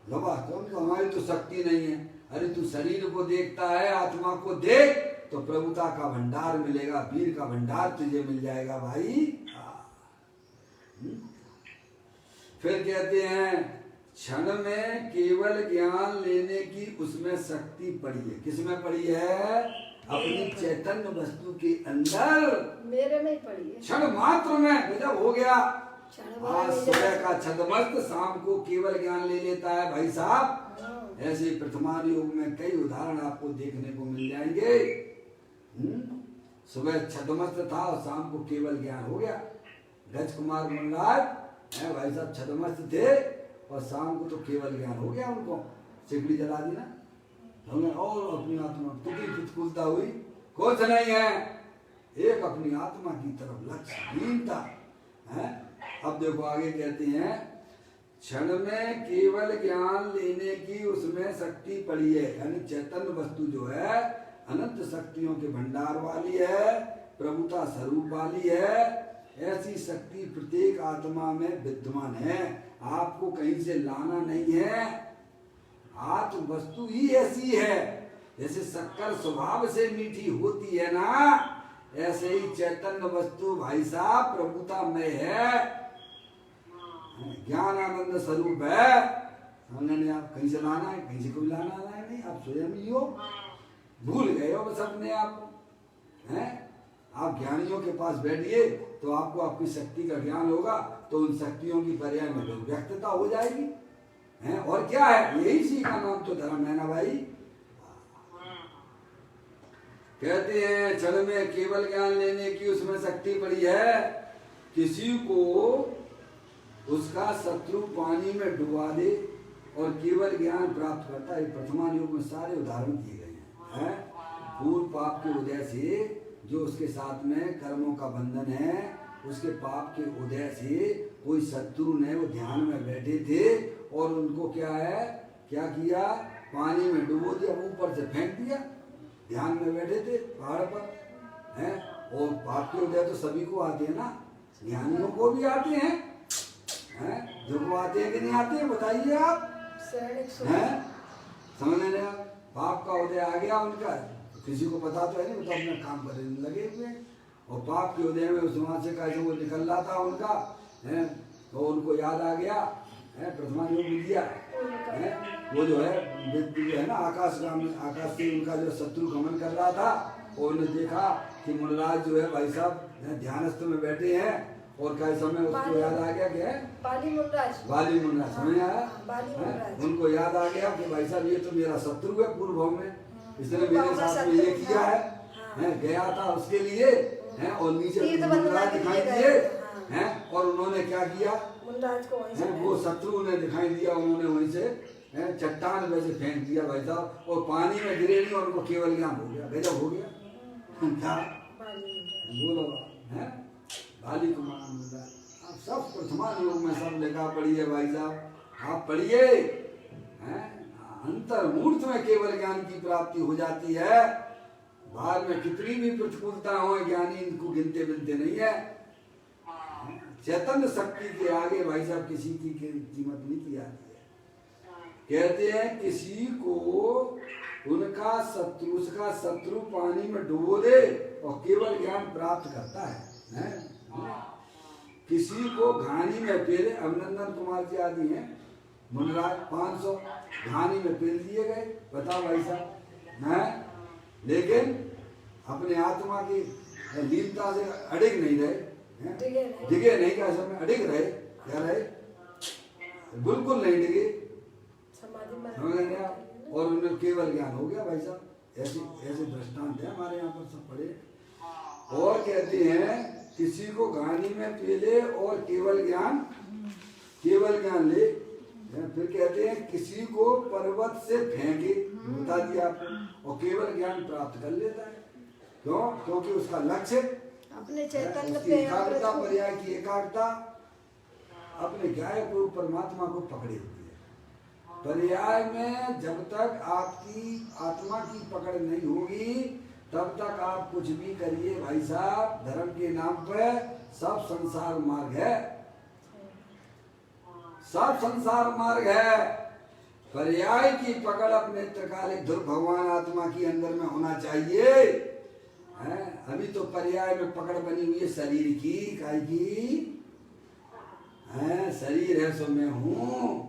लबा तो हमारी तो शक्ति नहीं है। अरे तू शरीर को देखता है, आत्मा को देख तो प्रभुता का भंडार मिलेगा, वीर का भंडार तुझे मिल जाएगा भाई। फिर कहते हैं क्षण में केवल ज्ञान लेने की उसमें शक्ति पड़ी है। किसमें पड़ी है? अपनी चैतन्य वस्तु के अंदर, मेरे में ही पड़ी है। क्षण मात्र में गजब हो गया। आज सुबह का छदमस्त शाम को केवल ज्ञान ले लेता है भाई साहब। ऐसे प्रथमान योग में कई उदाहरण आपको देखने को मिल जाएंगे। सुबह छदमस्त था और शाम को केवल ज्ञान हो गया। गज कुमार मुनराज भाई साहब छदमस्त थे और शाम को तो केवल ज्ञान हो गया उनको, सिगड़ी जला दी ना हमने, और अपनी आत्मा टूटी पितकुलता हुई कुछ नहीं है, एक अपनी आत्मा की तरफ लक्ष्यहीनता है। अब देखो आगे कहते हैं, क्षण में केवल ज्ञान लेने की उसमें शक्ति पड़ी है, यानी चैतन्य वस्तु जो है अनंत शक्तियों के भंडार वाली है, प्रभुता स्वरूप वाली है, ऐसी शक्ति प्रत्येक आत्मा में विद्यमान है, आपको कहीं से लाना नहीं है। आत्म वस्तु ही ऐसी है, जैसे शक्कर स्वभाव से मीठी होती है ना, ऐसे ही चैतन्य वस्तु भाई साहब प्रभुता में है, ज्ञान आनंद स्वरूप है। हमने आप कहीं से लाना है, कहीं से कोई लाना है नहीं, आप स्वयं ही हो, भूल गए हो बस अपने आप हैं। आप ज्ञानियों के पास बैठिए तो आपको आपकी शक्ति का ज्ञान होगा, तो उन शक्तियों की पर्याय में व्यक्तता हो जाएगी हैं। और क्या है, यही सी का नाम तो धर्म है ना भाई। कहते हैं क्षण में केवल ज्ञान लेने की उसमें शक्ति पड़ी है, किसी को उसका शत्रु पानी में डुबा दे और केवल ज्ञान प्राप्त करता है। प्रथमान युग में सारे उदाहरण दिए गए हैं। पूर्व पाप के उदय से जो उसके साथ में कर्मों का बंधन है, उसके पाप के उदय से कोई शत्रु ने, वो ध्यान में बैठे थे और उनको क्या है, क्या किया, पानी में डुबो दिया, ऊपर से फेंक दिया। ध्यान में बैठे थे पहाड़ पर हैं, और पाप के उदय तो सभी को आते हैं ना, ज्ञानियों को भी आते हैं जो को आते हैं कि नहीं आते हैं, बताइए आप हैं। समझ रहे हैं, पाप का उदय आ गया उनका, तो किसी को पता तो है नहीं, वो तो अपना काम करने लगे हुए, और पाप के उदय में उस वहां से कैसे वो निकल रहा था उनका है, तो उनको याद आ गया है, प्रथमा योग विद्या है, वो जो है ना आकाश से उनका जो शत्रु गमन कर रहा था, और उन्होंने देखा कि मुनराज जो है भाई साहब ध्यानस्थ में बैठे हैं, और कई समय उसको याद आ गया क्या है, बाली मुनराज समझ आया, उनको याद आ गया कि भाई साहब ये तो मेरा शत्रु है पूर्व में, इसने मेरे साथ में ये किया है, गया था उसके लिए है, और नीचे मुनराज दिखाई दिए हैं, और उन्होंने क्या किया, वो शत्रु ने दिखाई दिया, उन्होंने वहीं से चट्टान वैसे फेंक दिया भाई साहब, और पानी में गिरे नहीं, और उनको केवल ज्ञान हो गया, गजब हो गया क्या बोलो है, बाली कुमार मुनराज। आप सब प्रथमान योग में सब लिखा पढ़िए भाई साहब, आप पढ़िए हैं, अंतर्मूर्त में केवल ज्ञान की प्राप्ति हो जाती है। बाद में कितनी भी प्रतिकूलता हो, ज्ञानी इनको गिनते बिनते नहीं है। चैतन्य शक्ति के आगे भाई साहब किसी की कीमत नहीं की जाती है। कहते हैं किसी को उसका शत्रु पानी में डुबो दे और केवल ज्ञान प्राप्त करता है। किसी को घानी में पेले, अभिनंदन कुमार जी आदि हैं, मुनराज 500 घानी में पेल दिए गए, बताओ भाई साहब है, लेकिन अपने आत्मा की लीनता से अड़िग नहीं रहे, डिगे नहीं, क्या समय अड़िग रहे, क्या रहे, बिल्कुल नहीं डिगे, समझ गए आप, और उन्हें केवल ज्ञान हो गया भाई साहब। ऐसे दृष्टांत है हमारे यहाँ पर सब पढ़े। और कहते हैं किसी को घानी में पेले और केवल ज्ञान ले, फिर कहते हैं किसी को पर्वत से फेंके, बता दिया आपको, और केवल ज्ञान प्राप्त कर लेता है। क्यों? क्योंकि उसका लक्ष्य अपने चैतन्य पे एकाग्रता, पर्याय की एकाग्रता अपने ज्ञाय को परमात्मा को पकड़े हुई है। पर्याय में जब तक आपकी आत्मा की पकड़ नहीं होगी तब तक आप कुछ भी करिए भाई साहब, धर्म के नाम पे सब संसार मार्ग है, सब संसार मार्ग है। पर्याय की पकड़ अपने त्रिकालिक ध्रुव भगवान आत्मा की अंदर में होना चाहिए है। अभी तो पर्याय में पकड़ बनी हुई है शरीर की, काय की है, शरीर है सो मैं हूँ,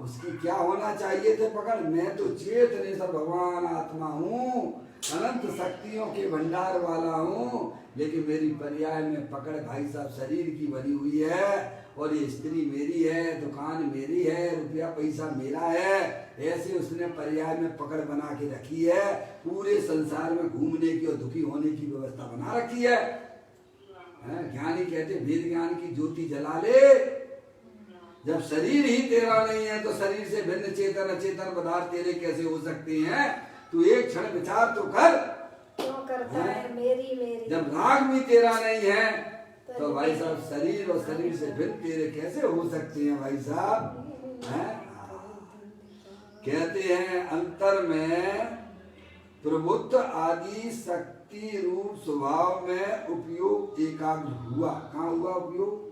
उसकी क्या होना चाहिए थे पकड़, मैं तो चेतनेश्वर भगवान आत्मा हूँ, अनंत शक्तियों के भंडार वाला हूँ, लेकिन मेरी पर्याय में पकड़ भाई साहब शरीर की बनी हुई है, और ये स्त्री मेरी है, दुकान मेरी है, रुपया पैसा मेरा है, ऐसे उसने पर्याय में पकड़ बना के रखी है। पूरे संसार में घूमने की और दुखी होने की व्यवस्था बना रखी है। ज्ञानी कहते वेद ज्ञान की ज्योति जला ले जब शरीर ही तेरा नहीं है तो शरीर से भिन्न चेतन अचेतन पदार्थ तेरे कैसे हो सकते हैं? तू एक क्षण विचार तो कर। क्यों करता है मेरी मेरी? जब राग भी तेरा नहीं है तो भाई साहब शरीर और शरीर से भिन्न तेरे कैसे हो सकते हैं भाई साहब? कहते हैं अंतर में प्रबुद्ध आदि शक्ति रूप स्वभाव में उपयोग एकाग्र हुआ। कहाँ हुआ उपयोग?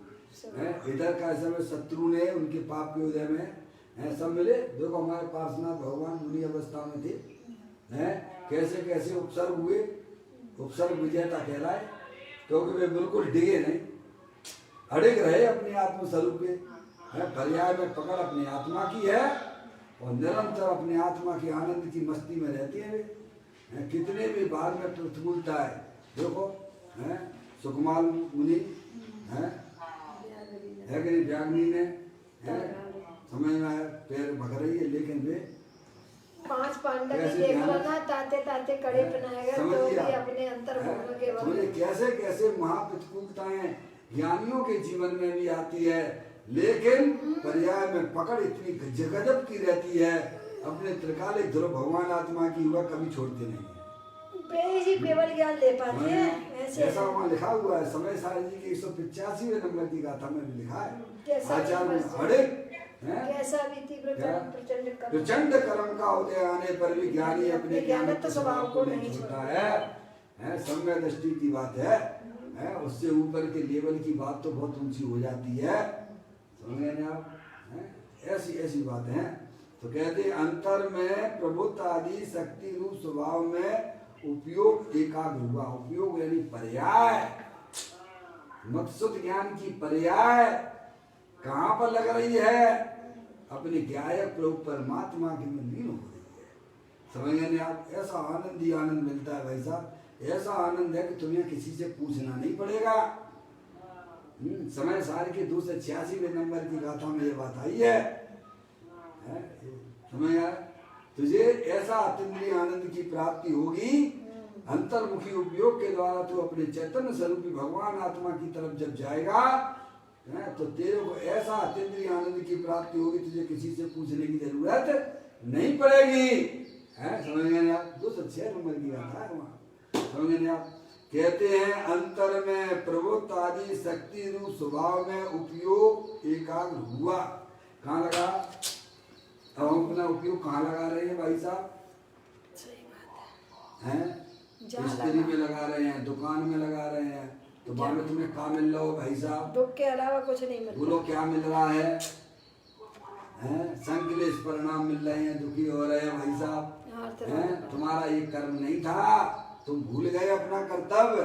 इधर का समय शत्रु ने उनके पाप के उदय में सब मिले। देखो हमारे पार्श्वनाथ भगवान मुनि अवस्था में थे, कैसे कैसे उपसर्ग हुए, उपसर्ग विजेता कहलाए, क्योंकि वे बिल्कुल डिगे नहीं, अड़िग रहे अपने आत्म स्वरूप पे। पर्याय में पकड़ अपनी आत्मा की है और निरंतर अपने आत्मा की आनंद की मस्ती में रहते हैं वे। कितने भी बाद में प्रतिकूलता है, देखो सुकुमार मुनि है कि नहीं, व्याग्नि ने समझ में आया पैर भग रही है, लेकिन वे 5 पांडव देख लो ना, ताते ताते कड़े पहनाएगा तो भी अपने अंतर भोगों के समझे कैसे कैसे महाप्रतिकूलताएं ज्ञानियों के जीवन में भी आती है, लेकिन पर्याय में पकड़ इतनी गजब की रहती है। अपने त्रिकालिक ध्रुव भगवान आत्मा की हुआ कभी छोड़ते नहीं है, केवल ज्ञान ले पाते हैं। ऐसा वहाँ लिखा हुआ है। समय सारी जी के 185वें नंबर की गाथा में भी लिखा है। आचार्य कैसा भी तीव्र प्रचंड कर्म का उदय आने पर भी ज्ञानी अपने ज्ञानत्व स्वभाव को नहीं छोड़ता है। सम्यक दृष्टि की बात है, उससे ऊपर के लेवल की बात तो बहुत ऊंची हो जाती है, समझ गए आप? ऐसी ऐसी बात है। तो कहते अंतर में प्रबुद्ध आदि शक्ति रूप स्वभाव में उपयोग एकाग्र हुआ। उपयोग यानी पर्याय, मकसद ज्ञान की पर्याय कहाँ पर लग रही है? अपने ज्ञायक प्रभु परमात्मा के में लीन हो रही है, समझ गए आप? ऐसा आनंद ही आनंद मिलता है भाई साहब, ऐसा आनंद है कि तुम्हें किसी से पूछना नहीं पड़ेगा। समय सार के 286वें नंबर की गाथा में ये बात आई है, समझ आया? तुझे ऐसा अतीन्द्रिय आनंद की प्राप्ति होगी, अंतर्मुखी उपयोग के द्वारा तू अपने चैतन्य स्वरूप भगवान आत्मा की तरफ जब जाएगा तो तेरे को ऐसा अतीन्द्रिय आनंद की प्राप्ति होगी, तुझे किसी से पूछने की जरूरत नहीं पड़ेगी। समझ गए आप? 206 नंबर की गाथा है वहाँ, समझ गए आप? कहते हैं अंतर में प्रबुद्ध आदि शक्ति रूप स्वभाव में उपयोग एकाग्र हुआ। कहाँ लगा? अब हम अपना उपयोग कहाँ लगा रहे हैं भाई साहब? सही बात है। स्त्री में लगा रहे हैं, दुकान में लगा रहे हैं, तो बाद में तुम्हें क्या मिल रहा हो भाई साहब? दुख के अलावा कुछ नहीं मिल रहा। बोलो क्या मिल रहा है? संकलेश परिणाम मिल रहे हैं, दुखी हो रहे हैं भाई साहब। तुम्हारा ये कर्म नहीं था, तुम भूल गए अपना कर्तव्य।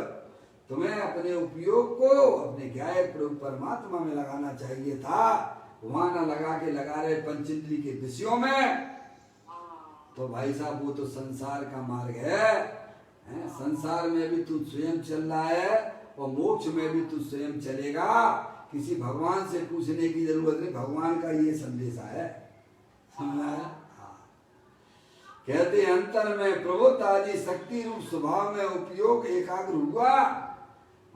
तुम्हें अपने उपयोग को अपने ज्ञायक प्रभु परमात्मा में लगाना चाहिए था, वहां न लगा के लगा रहे पंचेंद्रिय के विषयों में। तो भाई साहब वो तो संसार का मार्ग है, संसार में भी तू स्वयं चल रहा है और मोक्ष में भी तू स्वयं चलेगा। किसी भगवान से पूछने की जरूरत नहीं, भगवान का ये संदेश है, समझा? कहते अंतर में प्रबुद्ध आदि शक्ति रूप स्वभाव में उपयोग एकाग्र हुआ।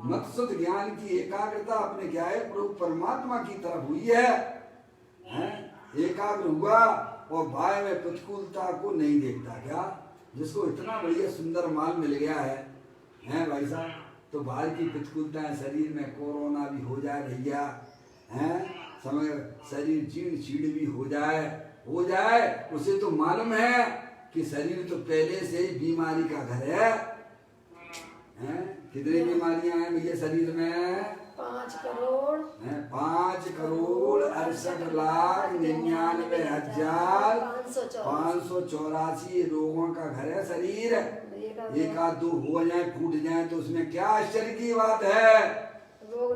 मकसद ज्ञान की एकाग्रता अपने ज्ञायक प्रभु परमात्मा की तरफ हुई है, एकाग्र हुआ और बाय में प्रतिकूलता को नहीं देखता। क्या? जिसको इतना बढ़िया सुंदर माल मिल गया है भाई साहब, तो बाहर की प्रतिकूलताएं, शरीर में कोरोना भी हो जाए भैया, समय शरीर चीड़ भी हो जाए, उसे तो मालूम है कि शरीर तो पहले से ही बीमारी का घर है। कितनी बीमारियां हैं भैया शरीर में? 5 करोड़ 5,68,99,584 रोगों का घर है शरीर। एक आध दो हो जाए, फूट जाए तो उसमें क्या आश्चर्य की बात है?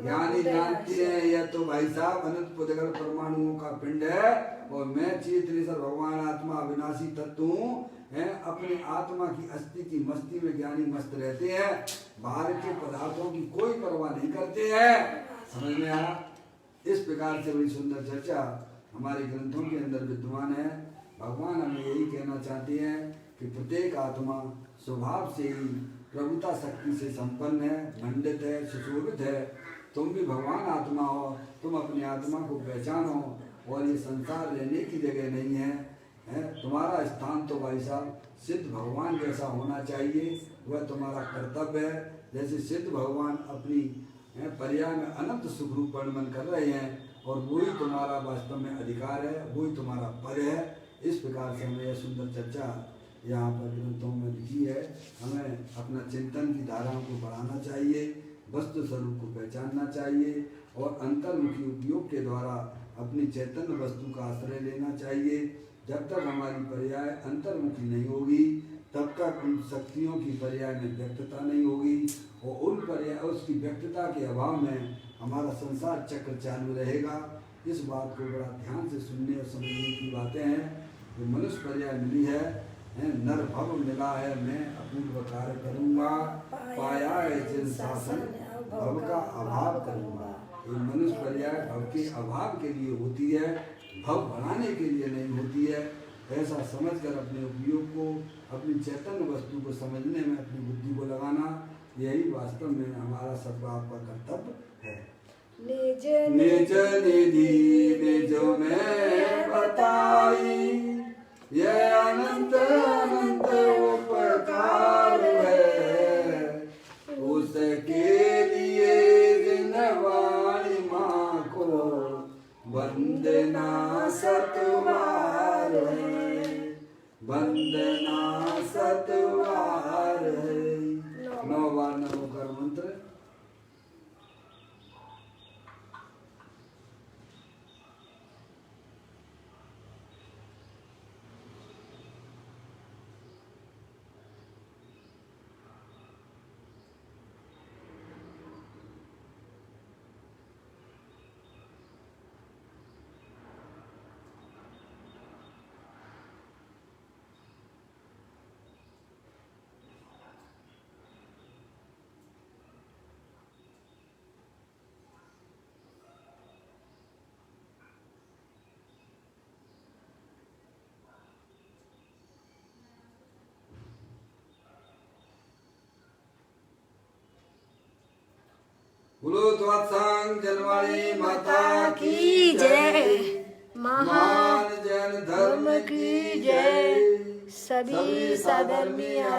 ज्ञानी जानते हैं यह तो भाई साहब अनंत पुदगल परमाणुओं का पिंड है और मैं चेतनेश्वर भगवान आत्मा अविनाशी तत्व हूँ। अपनी आत्मा की अस्थि की मस्ती में ज्ञानी मस्त रहते हैं, बाहर के पदार्थों की कोई परवाह नहीं करते हैं। समझ में आया? इस प्रकार से बड़ी सुंदर चर्चा हमारे ग्रंथों के अंदर विद्यमान है। भगवान हमें यही कहना चाहते हैं कि प्रत्येक आत्मा स्वभाव से ही प्रभुता शक्ति से संपन्न है, मंडित है, सुशोभित है। तुम भी भगवान आत्मा हो, तुम अपनी आत्मा को पहचानो और ये संसार रहने की जगह नहीं है, तुम्हारा स्थान तो भाई साहब सिद्ध भगवान जैसा होना चाहिए, वह तुम्हारा कर्तव्य है। जैसे सिद्ध भगवान अपनी पर्याय में अनंत सुख रूप वर्णन कर रहे हैं और वही तुम्हारा वास्तव में अधिकार है, वही तुम्हारा पद है। इस प्रकार से हमें यह सुंदर चर्चा यहाँ पर ग्रंथों में लिखी है। हमें अपना चिंतन की धाराओं को बढ़ाना चाहिए, वस्तु स्वरूप को पहचानना चाहिए और अंतर्मुखी उपयोग के द्वारा अपनी चैतन्य वस्तु का आश्रय लेना चाहिए। जब तक हमारी पर्याय अंतर्मुखी नहीं होगी तब तक उन शक्तियों की पर्याय में व्यक्तता नहीं होगी और उन पर्याय उसकी व्यक्तता के अभाव में हमारा संसार चक्र चालू रहेगा। इस बात को बड़ा ध्यान से सुनने और समझने की बातें हैं। जो मनुष्य पर्याय मिली है, नर भव मिला है, मैं अपूर्व कार्य करूँगा, पाया है जिन शासन भव का अभाव करूँगा। ये मनुष्य पर्याय भव के अभाव के लिए होती है, भव बढ़ाने के लिए नहीं होती है। ऐसा समझकर अपने उपयोग को, अपनी चैतन्य वस्तु को समझने में अपनी बुद्धि को लगाना, यही वास्तव में हमारा सबका आपका कर्तव्य है। निज निज निधि निज में बताई, यह अनंत अनंत उपकार है, उसके लिए जिन वाणी माँ को वंदना सतवार है, वंदना सतवार है। 9 बार नमोकार मंत्र। बोलो त्वत्संग जनवाणी माता की जय, महान जैन धर्म की जय। सभी साधर्मी